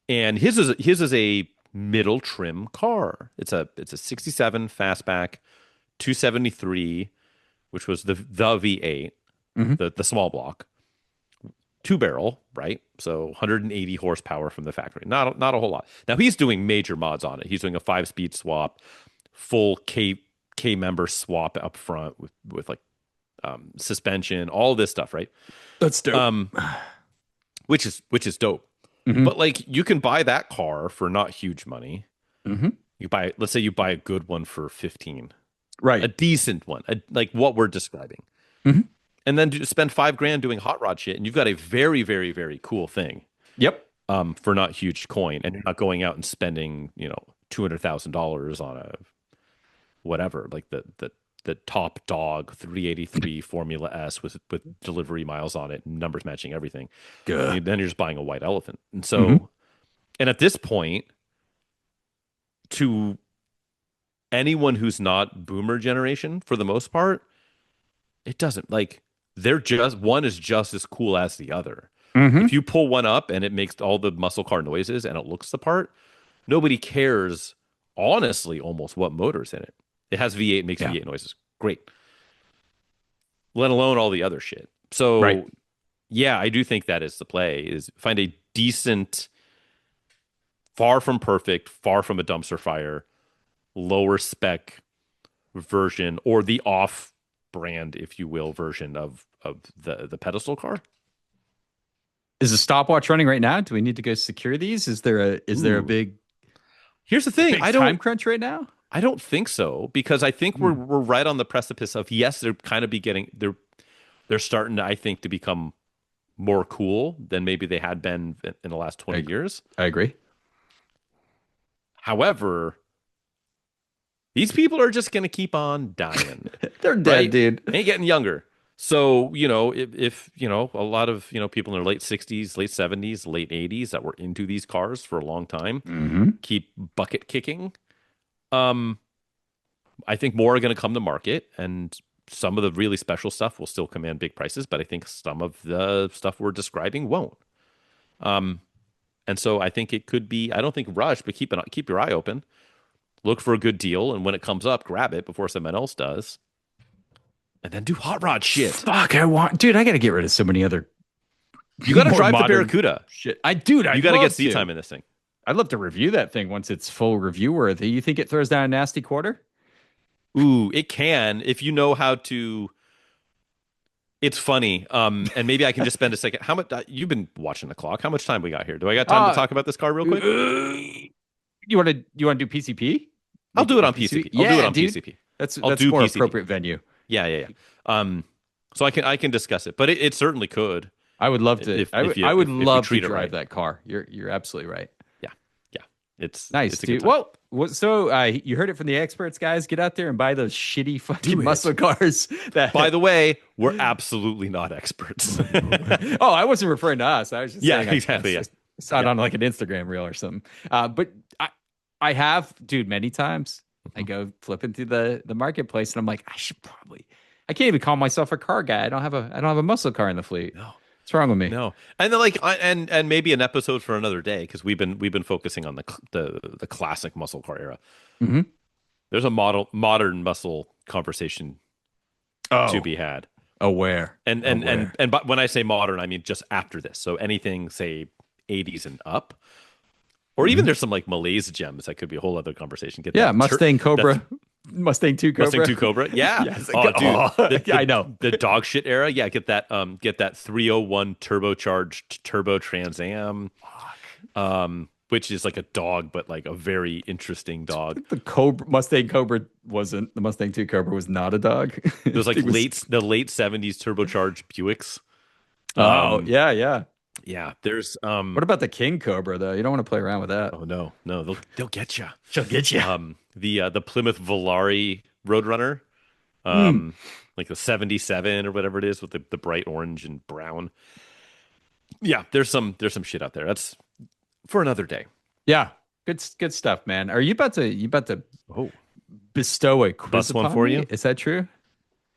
And his is a middle trim car. It's a 67 fastback, 273, which was the V8, Hmm. the small block, two barrel, right? So 180 horsepower from the factory. Not a whole lot. Now he's doing major mods on it. He's doing a 5-speed swap, full K member swap up front with like suspension, all this stuff, right? That's dope. Um, which is dope. Hmm. But like you can buy that car for not huge money. Hmm. Let's say you buy a good one for 15, a Right. decent one, like what we're describing, Hmm. and then spend 5 grand doing hot rod shit, and you've got a very, very, very cool thing Yep. for not huge coin, and you're not going out and spending $200,000 on a whatever like the top dog 383 Formula S with delivery miles on it, numbers matching everything. Good. Then you're just buying a white elephant, and Hmm. so and at this point, to anyone who's not boomer generation, for the most part, it doesn't like they're just one is just as cool as the other. Hmm. If you pull one up and it makes all the muscle car noises and it looks the part, nobody cares, honestly, almost what motor's in it. It has V8, makes Yeah. V8 noises. Great. Let alone all the other shit. Right. So yeah, I do think that is the play, is find a decent, far from perfect, far from a dumpster fire, lower spec version, or the off brand, if you will, version of the pedestal car. Is the stopwatch running right now? Do we need to go secure these? Is there a Ooh. big Here's the thing. big time crunch right now? I don't think so, because I think Hmm. we're right on the precipice of, yes, they're kind of they're starting to, I think, to become more cool than maybe they had been in the last 20 years. I agree. However, these people are just going to keep on dying, They're dead, right? dude. They ain't getting younger. So, if a lot of, people in their late 60s, late 70s, late 80s that were into these cars for a long time Hmm. keep bucket kicking, um, I think more are going to come to market, and some of the really special stuff will still command big prices, but I think some of the stuff we're describing won't. Um, and so I think it could be, I don't think rush, but keep your eye open, look for a good deal, and when it comes up, grab it before someone else does, and then do hot rod shit. Fuck, dude, I got to get rid of so many other You got to more drive the modern Barracuda. shit. I You got to get seat time in this thing. I'd love to review that thing once it's full review worthy. You think it throws down a nasty quarter? Ooh, it can if you know how to. It's funny. And maybe I can just spend a second. How much you've been watching the clock? How much time we got here? Do I got time to talk about this car real quick? You want to do PCP? I'll do it on PCP. I'll do it on PCP. That's I'll do more PCP. appropriate venue. Yeah. So I can discuss it, but it certainly could. I would love to. I would love to drive right. that car. You're absolutely right. Yeah. It's nice, it's a dude. good time. So you heard it from the experts, guys. Get out there and buy those shitty fucking muscle cars. By the way, we're absolutely not experts. Oh, I wasn't referring to us. I was just saying exactly. I saw it on like an Instagram reel or something. But I have, dude, many times. I go flipping through the marketplace and I'm like, I can't even call myself a car guy. I don't have a muscle car in the fleet. No. What's wrong with me? No, and then and maybe an episode for another day because we've been focusing on the classic muscle car era. Mm-hmm. There's a modern muscle conversation to be had. Aware. And but when I say modern, I mean just after this. So anything say 80s and up, or even there's some like Malaise gems that could be a whole other conversation. Mustang Cobra. Mustang 2 Cobra. Mustang 2 Cobra. Yeah. I know. The dog shit era. Yeah, get that 301 turbocharged turbo Trans Am. Which is like a dog, but like a very interesting dog. The Mustang Cobra wasn't. The Mustang 2 Cobra was not a dog. It was like the late 70s turbocharged Buicks. Yeah. Yeah, there's what about the King Cobra though? You don't want to play around with that. Oh no, they'll get you. She'll get you. The Plymouth Volare Roadrunner, like the 77 or whatever it is with the bright orange and brown. Yeah, there's some shit out there. That's for another day. Yeah, good stuff, man. Are you about to bestow a quiz Bust one for me? you? Is that true?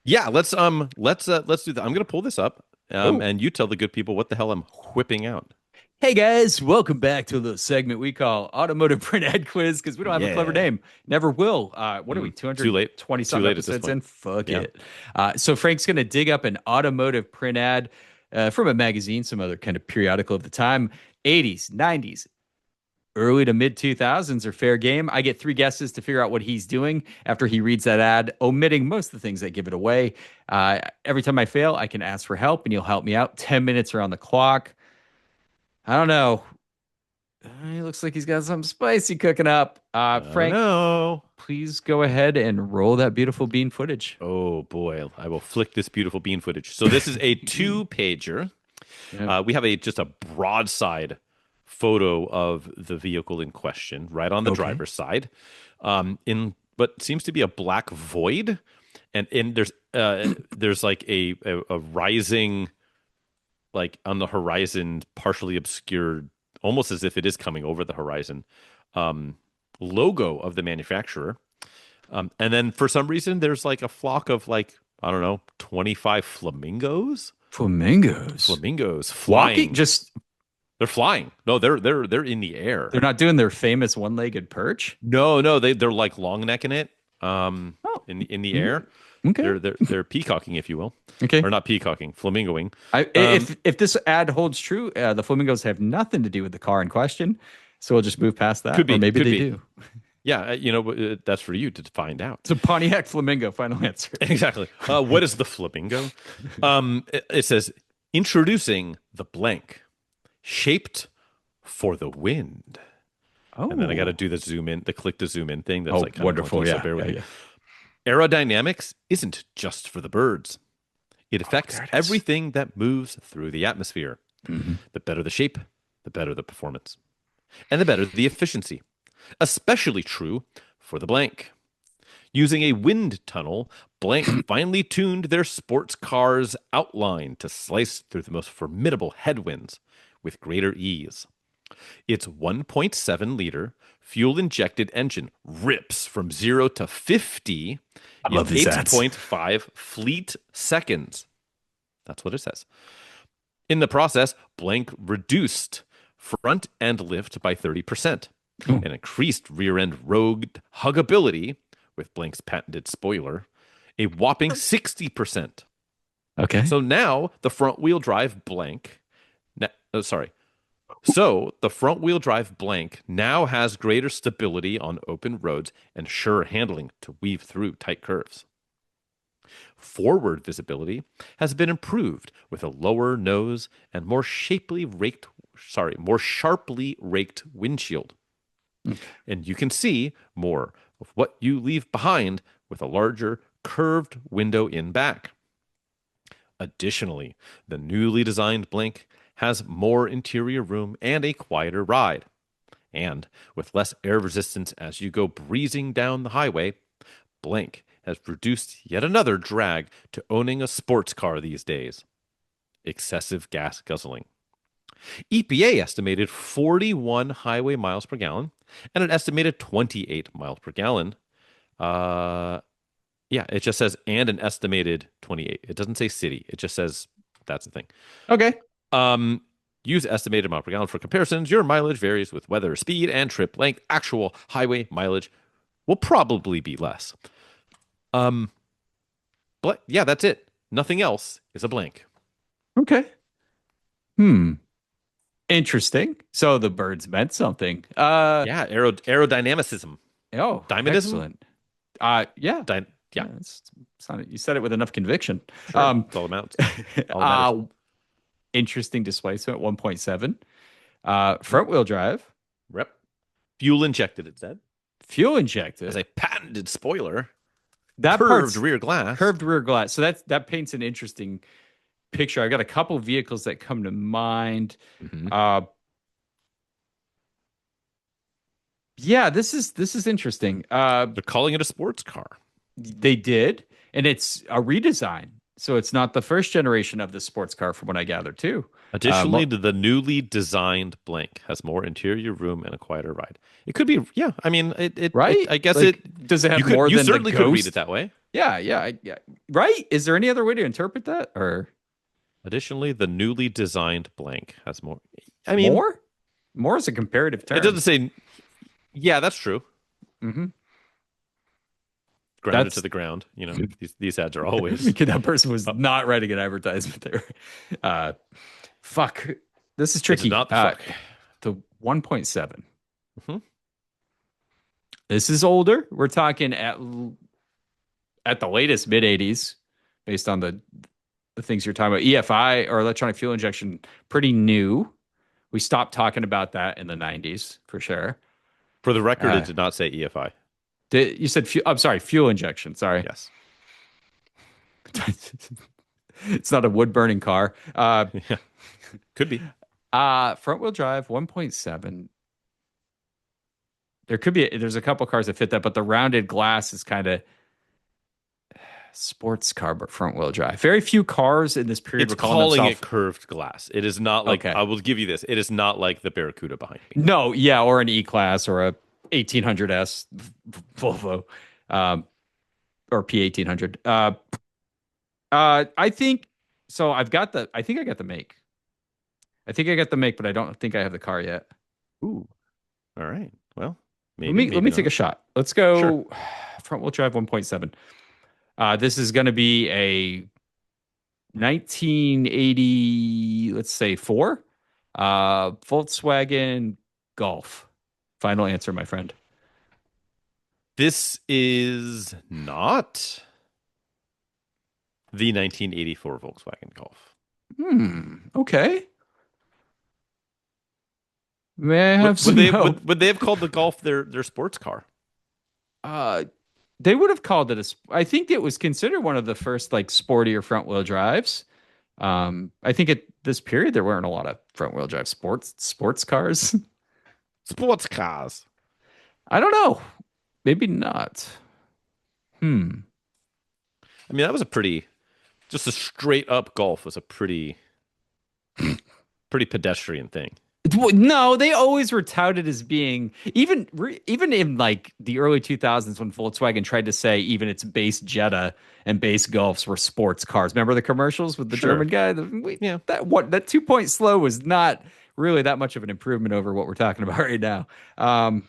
Yeah, let's do that. I'm gonna pull this up. And you tell the good people what the hell I'm whipping out. Hey guys, welcome back to a little segment we call Automotive Print Ad Quiz because we don't have a clever name. Never will. What are we, 220 something episodes in? Fuck it. So Frank's going to dig up an automotive print ad from a magazine, some other kind of periodical of the time. 80s, 90s, early to mid 2000s are fair game. I get 3 guesses to figure out what he's doing after he reads that ad, omitting most of the things that give it away. Every time I fail, I can ask for help and you'll help me out. 10 minutes are on the clock. I don't know. He looks like he's got something spicy cooking up. Frank, please go ahead and roll that beautiful bean footage. Oh boy, I will flick this beautiful bean footage. So this is a 2-pager. Yeah. We have just a broadside photo of the vehicle in question, right on the driver's side, in what seems to be a black void, and there's like a rising, like on the horizon, partially obscured, almost as if it is coming over the horizon, logo of the manufacturer, and then for some reason there's like a flock of like, I don't know, 25 flamingos flying. They're flying. No, they're in the air. They're not doing their famous one-legged perch. No, they're like long necking it. In the air. Okay, they're peacocking, if you will. Okay, or not peacocking, flamingoing. If this ad holds true, the flamingos have nothing to do with the car in question. So we'll just move past that. Could be. Or maybe they do. Yeah, that's for you to find out. It's a Pontiac Flamingo. Final answer. Exactly. What is the flamingo? It says introducing the blank. Shaped for the wind. Oh, and then I got to do the zoom in, the click to zoom in thing. That's like wonderful. Yeah, bear with me. Aerodynamics isn't just for the birds. It affects everything that moves through the atmosphere. Mm-hmm. The better the shape, the better the performance, and the better the efficiency. Especially true for the blank. Using a wind tunnel, Blank finely tuned their sports car's outline to slice through the most formidable headwinds with greater ease. Its 1.7 liter fuel injected engine rips from 0 to 50 in 8.5 fleet seconds. That's what it says. In the process, Blank reduced front end lift by 30% and increased rear end rogue huggability with Blank's patented spoiler a whopping 60%. Okay. So now the front wheel drive Blank, So the front wheel drive blank now has greater stability on open roads and sure handling to weave through tight curves. Forward visibility has been improved with a lower nose and more sharply raked windshield. And you can see more of what you leave behind with a larger curved window in back. Additionally, the newly designed Blink has more interior room and a quieter ride. And with less air resistance as you go breezing down the highway, Blink has reduced yet another drag to owning a sports car these days: excessive gas guzzling. EPA estimated 41 highway miles per gallon and an estimated 28 miles per gallon. Yeah, it just says and an estimated 28. It doesn't say city. It just says that's the thing. Okay. Use estimated mile per gallon for comparisons. Your mileage varies with weather, speed, and trip length. Actual highway mileage will probably be less. But yeah, that's it. Nothing else is a blank. Okay. Interesting. So the birds meant something. Yeah, aerodynamicism. Oh, Diamondism? excellent. Yeah. Yeah, It's not, you said it with enough conviction. sure. It's all amounts. All that matters. Interesting displacement, 1.7. Front wheel drive, Rep. Fuel injected, it said. fuel injected. As a patented spoiler. That Curved part's rear glass. curved rear glass. So that paints an interesting picture. I've got a couple vehicles that come to mind. Mhm. Yeah, this is interesting. They're calling it a sports car. They did, and it's a redesign. So it's not the first generation of the sports car, from what I gather, too. Additionally, the newly designed Blank has more interior room and a quieter ride. It could be, yeah. I mean, Right? I guess Like, does it have more you than certainly the could read Ghost? it that way. Yeah. Right? Is there any other way to interpret that? Or Additionally, the newly designed Blank has more. I mean, more? More is a comparative term. it doesn't say. Yeah, that's true. Mm-hmm. Grounded to the ground. You know, these ads are always. That person was not writing an advertisement there. Fuck. This is tricky. not the fuck. The 1.7. Mhm. This is older. We're talking at the latest mid 80s, based on the things you're talking about. EFI, or electronic fuel injection, pretty new. We stopped talking about that in the 90s for sure. For the record, it did not say EFI. You said I'm sorry, fuel injection. Sorry. Yes. It's not a wood burning car. Yeah. Could be. Front wheel drive, 1.7. There's a couple cars that fit that, but the rounded glass is kind of sports car, but front wheel drive. Very few cars in this period It's were calling it curved glass. It is not like, Okay. I will give you this. It is not like the Barracuda behind me. No, yeah, or an E-Class or a 1800S Volvo, or P1800. I think so. I think I got the make. But I don't think I have the car yet. Ooh. All right. Well, Let me take a shot. Let's go. Sure. Front wheel drive 1.7. This is going to be a 1980, let's say 4, Volkswagen Golf. Final answer, my friend. This is not the 1984 Volkswagen Golf. Okay. May I have some help? Would they have called the Golf their sports car? They would have called it I think it was considered one of the first like sportier front wheel drives. I think at this period there weren't a lot of front wheel drive sports cars. Sports cars. I don't know. Maybe not. I mean, that was just a straight up Golf was a pretty pedestrian thing. No, they always were touted as being even in like the early 2000s when Volkswagen tried to say even its base Jetta and base Golfs were sports cars. Remember the commercials with the Sure. German guy? Yeah. That 2-point slow was not really that much of an improvement over what we're talking about right now. I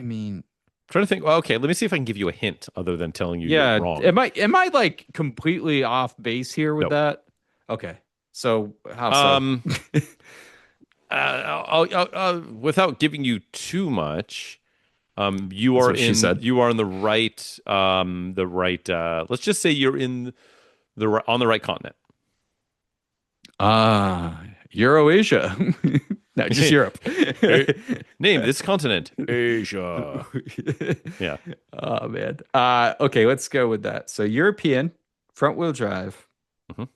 mean, Trying to think. Well, okay, let me see if I can give you a hint other than telling you yeah. you're wrong. Am I like completely off base here with Nope. that? Okay. So how so? Without giving you too much, you That's are what she in said. you are in the right. Let's just say you're in on the right continent. Eurasia. No, just Europe. Eh, Name this continent, Asia. Yeah, Oh man. Okay, let's go with that. So European, front wheel drive, Mhm.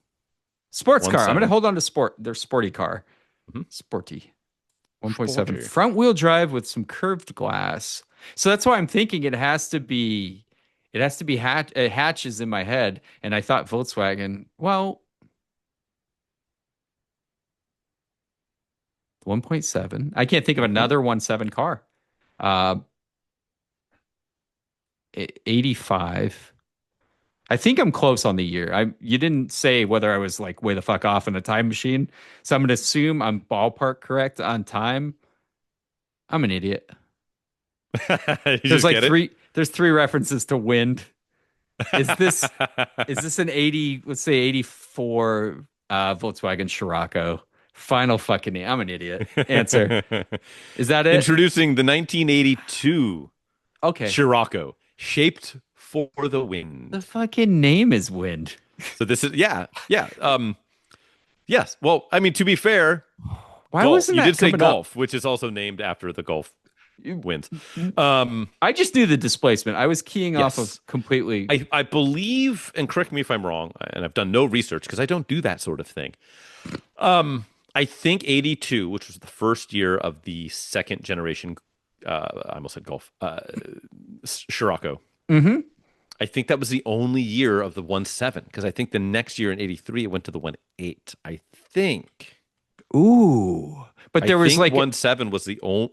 sports One car. I'm gonna seven. hold on to sport. Their sporty car. Mhm. Sporty. 1.7 Sporty. front wheel drive with some curved glass. So that's why I'm thinking it has to be hatches in my head. And I thought Volkswagen, well, 1.7. I can't think of Mhm. another 1.7 car. Uh 85. I think I'm close on the year. You didn't say whether I was like way the fuck off in a time machine. So I'm gonna assume I'm ballpark correct on time. I'm an idiot. You There's just like get it. there's three references to wind. Is this is this an 80, let's say 84 Volkswagen Scirocco? Final fucking name. I'm an idiot. Answer. Is that it? Introducing the 1982 Okay. Scirocco, shaped for the The wind. fucking name is wind. So this is yeah. Yes. Well, I mean, to be fair, Why golf. wasn't You that did say coming up? golf, which is also named after the Gulf You- winds. Um, I just knew the displacement. I was keying off yes. of completely. I believe, and correct me if I'm wrong, and I've done no research because I don't do that sort of thing. I think 82, which was the first year of the second generation, I almost said Golf, Scirocco. Mhm. I think that was the only year of the 1.7 because I think the next year in 83 it went to the 1.8. I think. Ooh. But I there was think like 1.7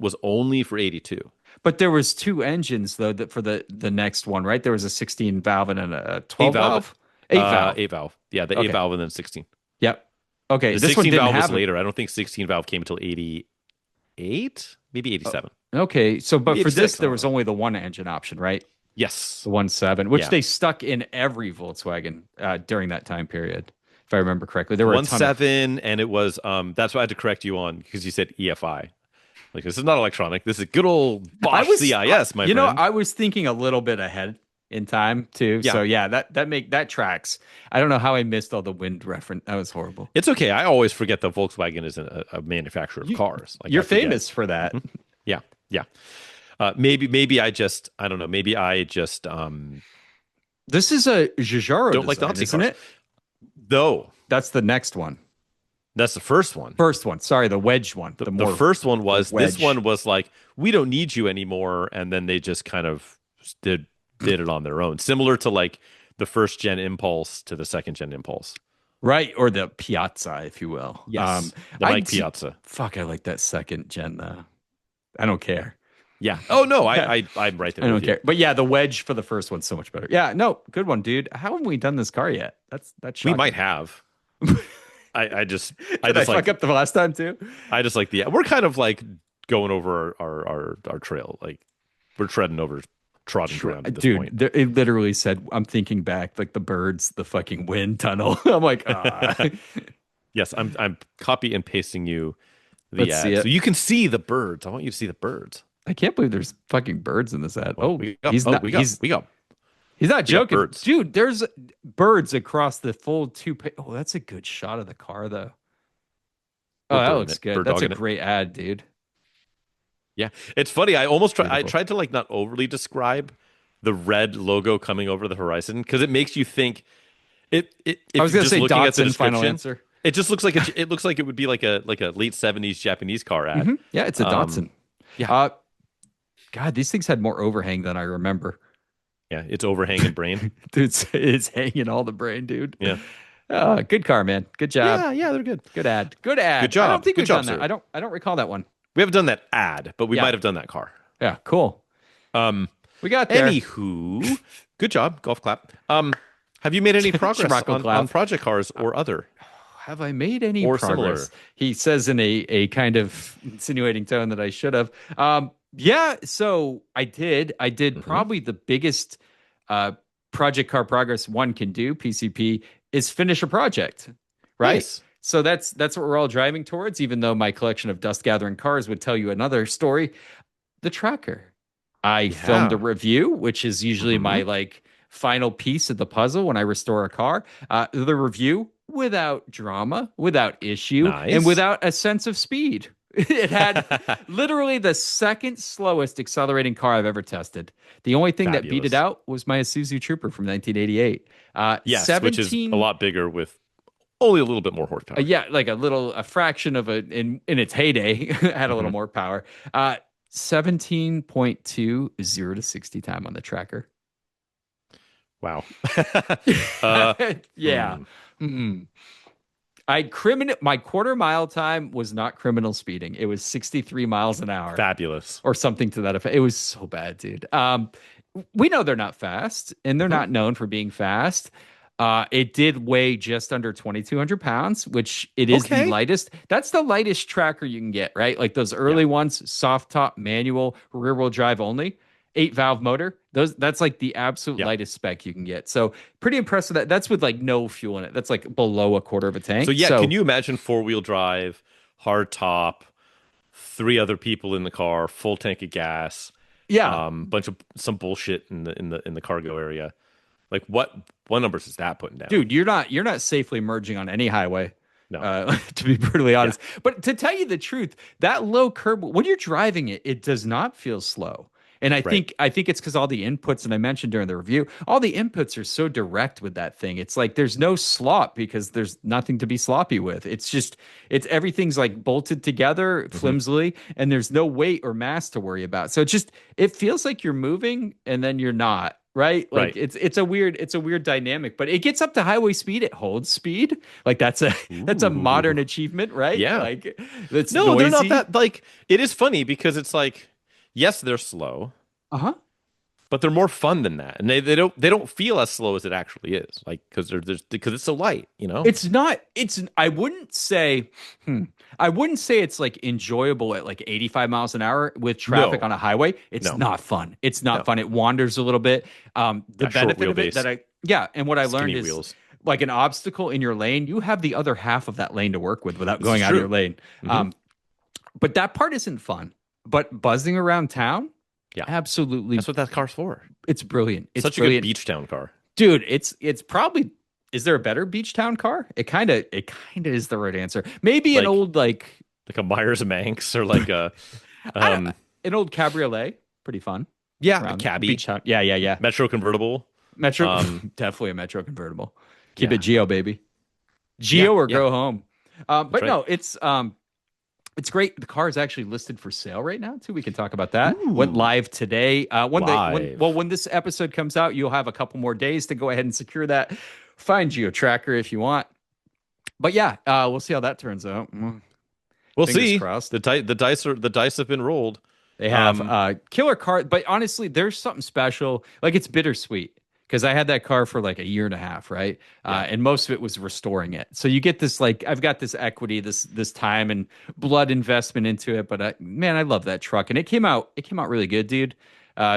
was only for 82. but there was two engines though that for the next one, right? There was a 16 valve and a Eight 12 valve, valve? 8 valve. eight valve. Yeah, the eight Okay. valve and then 16. Yep. Okay, The this one 16 didn't valve was have it. later. I don't think 16 valve came until 88, maybe 87. Okay, so but Maybe for 86, this I there don't was know. only the one engine option, right? Yes. The 1.7, which Yeah. they stuck in every Volkswagen during that time period, if I remember correctly. There were a One ton of seven, and it was that's why I had to correct you on because you said EFI. Like this is not electronic. This is good old I Bosch was, CIS, my you know, friend. I was thinking a little bit ahead in time too. Yeah. So yeah, that tracks. I don't know how I missed all the wind reference. That was horrible. It's okay. I always forget that Volkswagen is a manufacturer of cars. Like You're I forget. famous for that. Yeah, yeah. Maybe I don't know. Maybe I just This is a Giugiaro don't like the design, Nazi isn't cars. it? Though That's the next one. that's the first one. First one. Sorry, the wedge one. The more first one was this wedge. one was like we don't need you anymore, and then they just kind of did it on their own, similar to like the first gen Impulse to the second gen Impulse. right, or the Piazza, if you will. Yes, the I Mike d- Piazza. Fuck, I like that second gen though. I don't care. Yeah. Oh no, I'm right there. I don't with you. care. But yeah, the wedge for the first one's so much better. Yeah, no, good one, dude. How haven't we done this car yet? That's We shocking. might have. I just Did I like fuck up the last time too? I just like the we're kind of like going over our trail. Like we're treading over trodden ground at this Dude, point. it literally said, I'm thinking back, like the birds, the fucking wind tunnel. I'm like, Yes, I'm copy and pasting you the Let's see ad it. so you can see the birds. I want you to see the birds. I can't believe there's fucking birds in this ad. Oh, he's not. we He's got not joking, birds. dude. There's birds across the full Oh, that's a good shot of the car, though. Oh, Bird that in looks it. good. Bird That's dog a in it. great ad, dude. Yeah, it's funny. I Beautiful. tried to like not overly describe the red logo coming over the horizon because it makes you think if I was you're gonna just say looking at the Datsun. Final description, answer. it just looks like it looks like it would be like a late 70s Japanese car ad. Mhm. Yeah, it's a Datsun. yeah. God, these things had more overhang than I remember. Yeah, it's overhanging brain. Dude, it's hanging all the brain, dude. Yeah. Good car, man. Good job. Yeah, they're good. Good ad. Good ad. Good job. I don't think Good we've job, done that. sir. I don't recall that one. We haven't done that ad, but we Yeah. might have done that car. Yeah, cool. Um, We got there. Anywho, good job, golf clap. Have you made any progress Scirocco clap. on project cars or other? Have I made any Or progress? similar. He says in a kind of insinuating tone that I should have. Yeah, so I did. I did probably the biggest project car progress one can do, PCP, is finish a project, right? Nice. So that's what we're all driving towards, even though my collection of dust gathering cars would tell you another story. The tracker. I filmed a Yeah. review, which is usually Hmm. my like final piece of the puzzle when I restore a car. The review without drama, without issue, and Nice. without a sense of speed. It had literally the second slowest accelerating car I've ever tested. The only thing that beat it Fabulous. out was my Isuzu Trooper from 1988. Yes, which is a 17 lot bigger with only a little bit more horsepower. yeah, like a fraction of a in its heyday had a little Hmm. more power. 17.2 0 to 60 time on the tracker. Wow. uh, Yeah. hmm, Mm-mm. My quarter mile time was not criminal speeding. It was 63 miles an hour fabulous. or something to that effect. It was so bad, dude. We know they're not fast, and they're Mhm. not known for being fast. It did weigh just under 2,200 pounds, which it is the Okay. lightest. That's the lightest tracker you can get, right? Like those Yeah. early ones, soft top, manual, rear wheel drive only, 8 valve motor. That's like the absolute Yeah. lightest spec you can get. So pretty impressed with that. That's with like no fuel in it. That's like below a quarter of a So tank. yeah, can So you imagine four-wheel drive, hard top, three other people in the car, full tank of gas, yeah, bunch of some bullshit in the cargo area. Like what numbers is that putting down? dude, you're not safely merging on any highway. No. To be brutally Yeah. honest, but to tell you the truth, that low curb when you're driving it, it does not feel slow. And I Right. think I think it's because all the inputs, and I mentioned during the review, all the inputs are so direct with that thing. It's like there's no slop because there's nothing to be sloppy with. It's everything's like bolted together Hmm. flimsily, and there's no weight or mass to worry about. So it feels like you're moving and then you're not. Right? Like Right. it's a weird dynamic, but it gets up to highway speed. It holds speed. Like that's a modern Ooh. achievement, right? Yeah. Like it's No, they're not noisy. that like it is funny because it's like, yes, they're slow, Uh-huh. but they're more fun than that. And they don't feel as slow as it actually is. Like because it's so light, you know? It's not, I wouldn't say, I wouldn't say it's like enjoyable at like 85 miles an hour with traffic No. on a highway. It's No. not fun. It's not No. fun. It wanders a little bit. The That short benefit of it wheelbase, yeah. And what I learned skinny is wheels. like an obstacle in your lane, you have the other half of that lane to work with without This going is out of your true. lane. Mhm. But that part isn't fun. But buzzing around town, Yeah. absolutely, That's what that car's for. it's brilliant. It's Such a brilliant. good beach town car. Dude, it's probably is there a better beach town car? It kind of is the right answer. Maybe an Like old like like a Myers and Manx or like a I don't, an old cabriolet, pretty fun. yeah, a Around cabbie, beach town. Yeah. Metro convertible. Metro Um, definitely a Metro convertible. Keep yeah. it Geo, baby. Geo or Yeah. go home. But right. no, it's great. The car is actually listed for sale right now too. We can talk about that. Ooh. Went live today. Live. When this episode comes out, you'll have a couple more days to go ahead and secure that. Find Geo Tracker if you want. But yeah, we'll see how that turns out. We'll Fingers see. crossed. The dice have been rolled. They have Um, killer car, but honestly, there's something special. Like it's bittersweet because I had that car for like a year and a half, right? And most of it was restoring it. So you get this like I've got this equity, this time and blood investment into it. But man, I love that truck, and it came out really good, dude.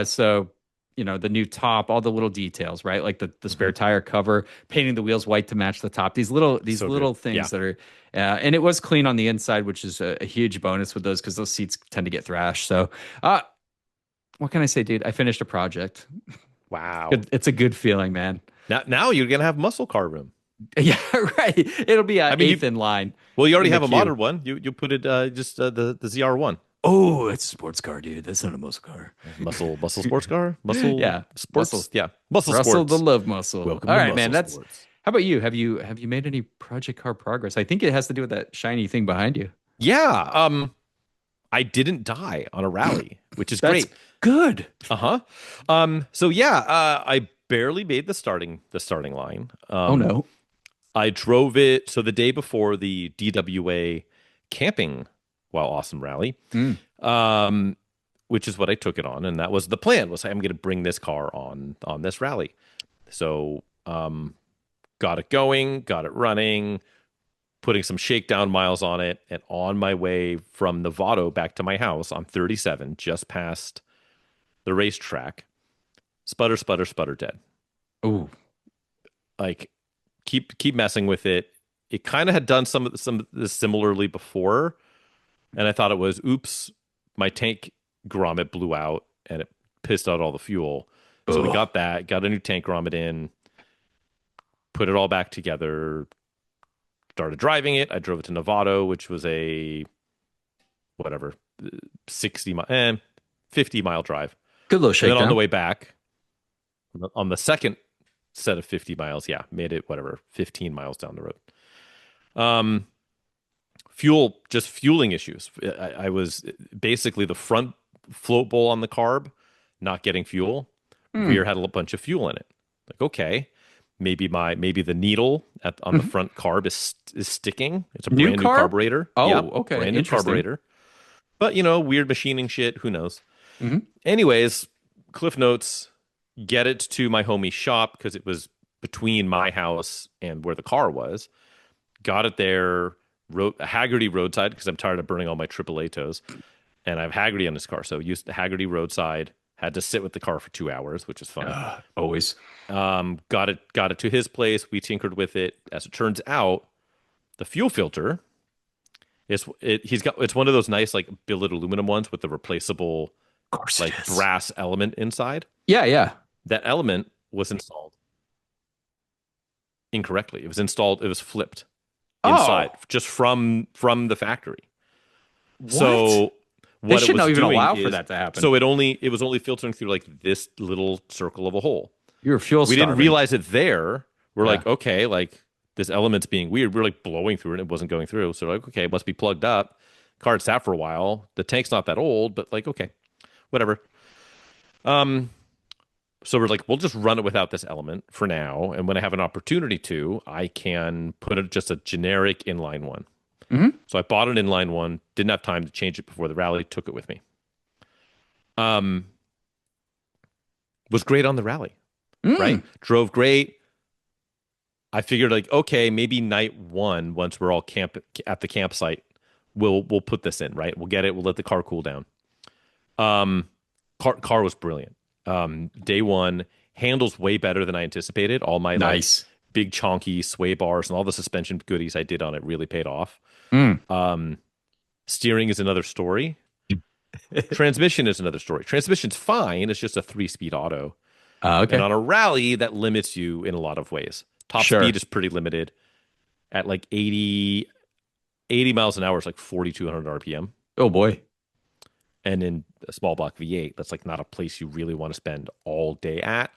So you know the new top, all the little details, right? Like the spare tire cover, painting the wheels white to match the top. These little So little good. things Yeah. that are. And it was clean on the inside, which is a huge bonus with those because those seats tend to get thrashed. So, what can I say, dude? I finished a project. Wow. It's a good feeling, man. Now you're gonna have muscle car room. Yeah, right. It'll be I mean, eighth in line. Well, you already In the have a queue. modern one. You put it just the ZR1 Oh, it's a sports car, dude. That's not a muscle car. muscle sports car muscle Yeah, sports muscle. yeah muscle Russell sports. the love muscle. Welcome All to right, man. muscle That's. sports. How about you? Have you made any project car progress? I think it has to do with that shiny thing behind you. Yeah. I didn't die on a rally, which is That's great. good. Uh-huh. So yeah, I barely made the starting line. Oh no. I drove it so the day before the DWA camping while awesome rally. Which is what I took it on, and that was the plan. Was I'm going to bring this car on this rally. So got it going, got it running, putting some shakedown miles on it, and on my way from Novato back to my house on 37, just past the racetrack, sputter dead. Ooh. Like keep messing with it. it kind of had done some of this similarly before, and I thought it was, oops, my tank grommet blew out and it pissed out all the fuel. So we got a new tank grommet in, put it all back together, started driving it. I drove it to Novato, which was a whatever 50-mile drive. Good little And shakedown. then on the way back, on the second set of 50 miles, yeah, made it whatever 15 miles down the road. Fueling issues. I was basically the front float bowl on the carb not getting fuel. Rear had a bunch of fuel in it. Like, okay, maybe the needle on the front carb is sticking. It's a brand new carburetor. Oh, yep, okay, brand new interesting. carburetor. But weird machining shit. Who knows? Mhm. Anyways, Cliff Notes. Get it to my homie's shop because it was between my house and where the car was. Got it there. Haggerty roadside because I'm tired of burning all my AAA tows, and I have Haggerty on this car, so used the Haggerty roadside. Had to sit with the car for 2 hours, which is fun. Always. Got it to his place. We tinkered with it. As it turns out, the fuel filter it's one of those nice like billet aluminum ones with the replaceable like brass element inside. Yeah. That element was installed incorrectly. It was flipped inside just from the factory. What? So They what should not even allow is, for that to happen. So it was only filtering through like this little circle of a hole. You're fuel We didn't realize it there. We're Yeah. like, okay, like this element's being weird. We're like blowing through it. It wasn't going through. So we're like, okay, it must be plugged up. Car had sat for a while. The tank's not that old, but like, okay, whatever. So we're like, we'll just run it without this element for now. And when I have an opportunity to, I can put it just a generic inline one. Mhm. So I bought an inline one, didn't have time to change it before the rally, took it with me. Was great on the rally, right? Drove great. I figured like, okay, maybe night one, once we're all at the campsite, we'll put this in, right? We'll get it. We'll let the car cool down. Car was brilliant. Day one, handles way better than I anticipated. All my nice big chonky sway bars and all the suspension goodies I did on it really paid off. Steering is another story. Transmission is another story. Transmission's fine. It's just a 3-speed auto. Okay. And on a rally, that limits you in a lot of ways. Top speed is pretty limited. At like 80 miles an hour is like 4,200 RPM. Oh boy. And in a small block V8, that's like not a place you really want to spend all day at.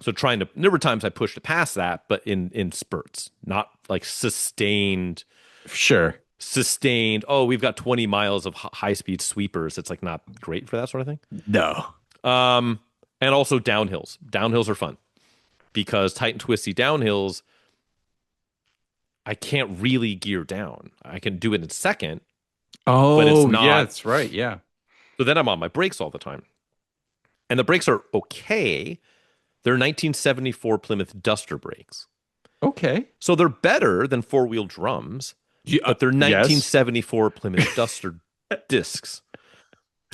So there were times I pushed it past that, but in spurts, not like sustained. Sure. Sustained. Oh, we've got 20 miles of high speed sweepers. It's like not great for that sort of thing. No. And also downhills. Downhills are fun because tight and twisty downhills, I can't really gear down. I can do it in second. Oh, but it's not. Yeah, that's right. Yeah. So then I'm on my brakes all the time. And the brakes are okay. They're 1974 Plymouth Duster brakes. Okay. So they're better than four-wheel drums, but they're 1974 Plymouth Duster discs.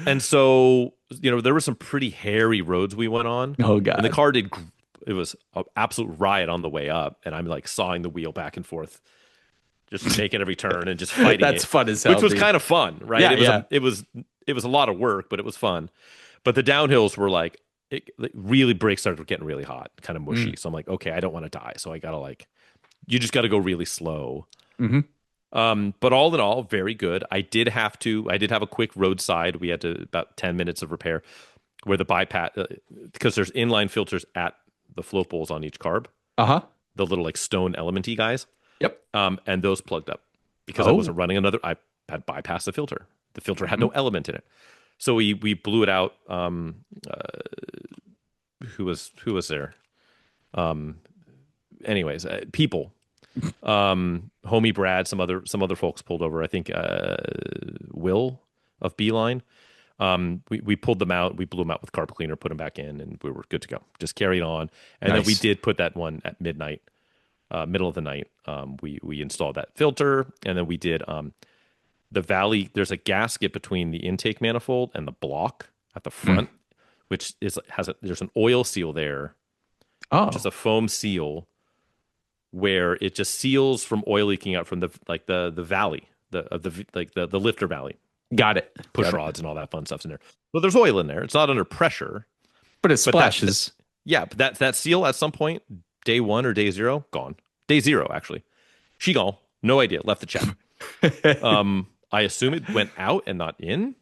And so, there were some pretty hairy roads we went on. Oh, God. And the car it was an absolute riot on the way up. And I'm like sawing the wheel back and forth, just making every turn and just fighting That's it. fun as hell. Which was kind of fun, right? Yeah, it was a lot of work, but it was fun. But the downhills were like, really brakes started getting really hot, kind of mushy. So I'm like, okay, I don't want to die. So I got to you just got to go really slow. But all in all, very good. I did have a quick roadside. We had about 10 minutes of repair where the bypass, because there's inline filters at the float bowls on each carb. The little stone elementy guys. Yep. And those plugged up because I wasn't running I had bypassed the filter. The filter had no element in it. So we blew it out. Who was there? Anyways, people. Homie Brad, some other folks pulled over. I think Will of Beeline. We pulled them out. We blew them out with carb cleaner, put them back in, and we were good to go. Just carried on. And then we did put that one at midnight, middle of the night. We installed that filter, and then we did the valley. There's a gasket between the intake manifold and the block at the front, which there's an oil seal there. Oh, Just a foam seal where it just seals from oil leaking out from the valley, the lifter valley. Got it. Push Got it. rods and all that fun stuff's in there. So there's oil in there. It's not under pressure. But it But that- splashes. Yeah, but that seal at some point, day 1 or day 0, gone. Day 0, actually. She gone. No idea. Left the chat. I assume it went out and not in.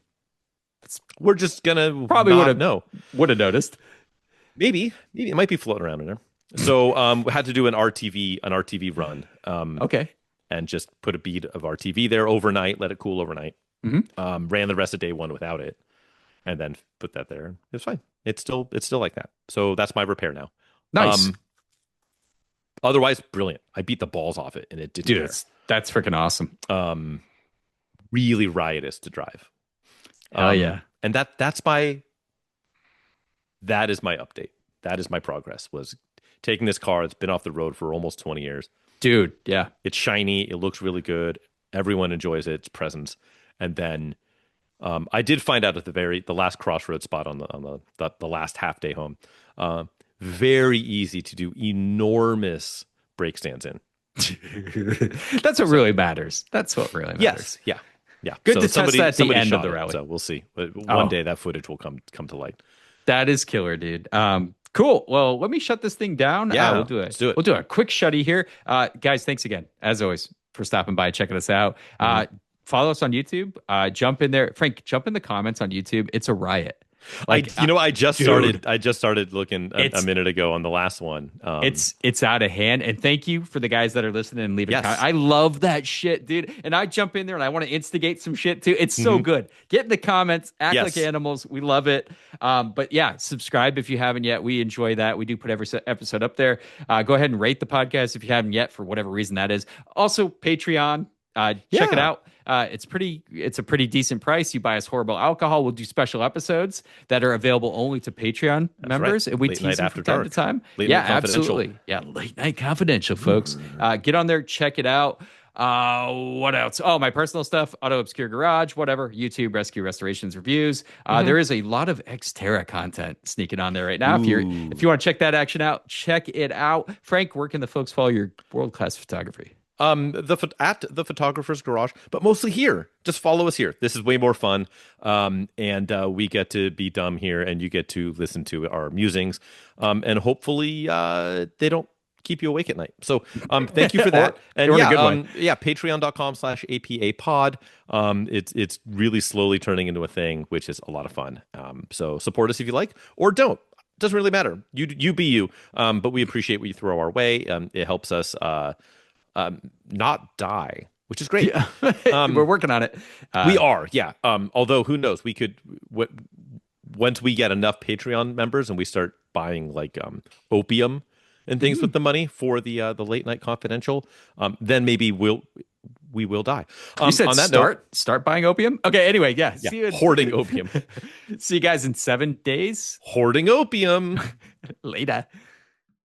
We're just gonna Probably not would've- know. Would have noticed. Maybe it might be floating around in there. So we had to do an RTV run. Okay. And just put a bead of RTV there overnight, let it cool overnight. Mhm. Ran the rest of day 1 without it, and then put that there. It's fine. It's still like that. So that's my repair now. Nice. Otherwise, brilliant. I beat the balls off it, and it didn't. Dude, that's freaking awesome. Really riotous to drive. Oh yeah. And that is my update. That is my progress. Was taking this car. It's been off the road for almost 20 years. Dude, yeah. It's shiny. It looks really good. Everyone enjoys its presence. And then I did find out at the last crossroad spot on the last half day home. Very easy to do enormous brake stands in. That's what really matters. That's what really matters. Yes. Yeah. Good to test that at the somebody end of shot the it, rally. so we'll see. But Oh. one day that footage will come to light. That is killer, dude. Cool. Well, let me shut this thing down. Yeah, we'll do it. let's do it. We'll do a quick shutty here. Guys, thanks again, as always, for stopping by, checking us out. Follow us on YouTube. Jump in there. Frank, jump in the comments on YouTube. It's a riot. I just dude. started looking a minute ago on the last one. It's out of hand. And thank you for the guys that are listening and leaving Yes. comments. I love that shit, dude. And I jump in there and I want to instigate some shit too. It's so good. Get in the comments, act Yes. like animals. We love it. But yeah, subscribe if you haven't yet. We enjoy that. We do put every episode up there. Go ahead and rate the podcast if you haven't yet, for whatever reason that is. Also, Patreon. Check it Yeah. out. It's a pretty decent price. You buy us horrible alcohol. We'll do special episodes that are available only to Patreon members, right. and we Late tease night them after from time dark. to time. Late Yeah, night confidential. absolutely. Yeah, late night confidential, folks. Get on there, check it out. What else? Oh, my personal stuff, Auto Obscure Garage, whatever, YouTube, Rescue Restorations Reviews. There is a lot of Xterra content sneaking on there right now. If you want to check that action out, check it out. Frank, where can the folks follow your world-class photography? At the Photographer's Garage, but mostly here. Just follow us here. This is way more fun. And we get to be dumb here, and you get to listen to our musings. And hopefully they don't keep you awake at night. So thank you for that. And a good one. patreon.com/APA pod. It's really slowly turning into a thing, which is a lot of fun. So support us if you like, or don't. Doesn't really matter. You be you. But we appreciate what you throw our way. It helps us not die, which is great. Yeah. We're working on it. We are, yeah. Although who knows, we could once we get enough Patreon members and we start buying like opium and things with the money for the late night confidential, then maybe we will die. You said on that start buying opium. Okay. Anyway, yeah. note, See you. hoarding opium, See you guys in 7 days. hoarding opium. Later.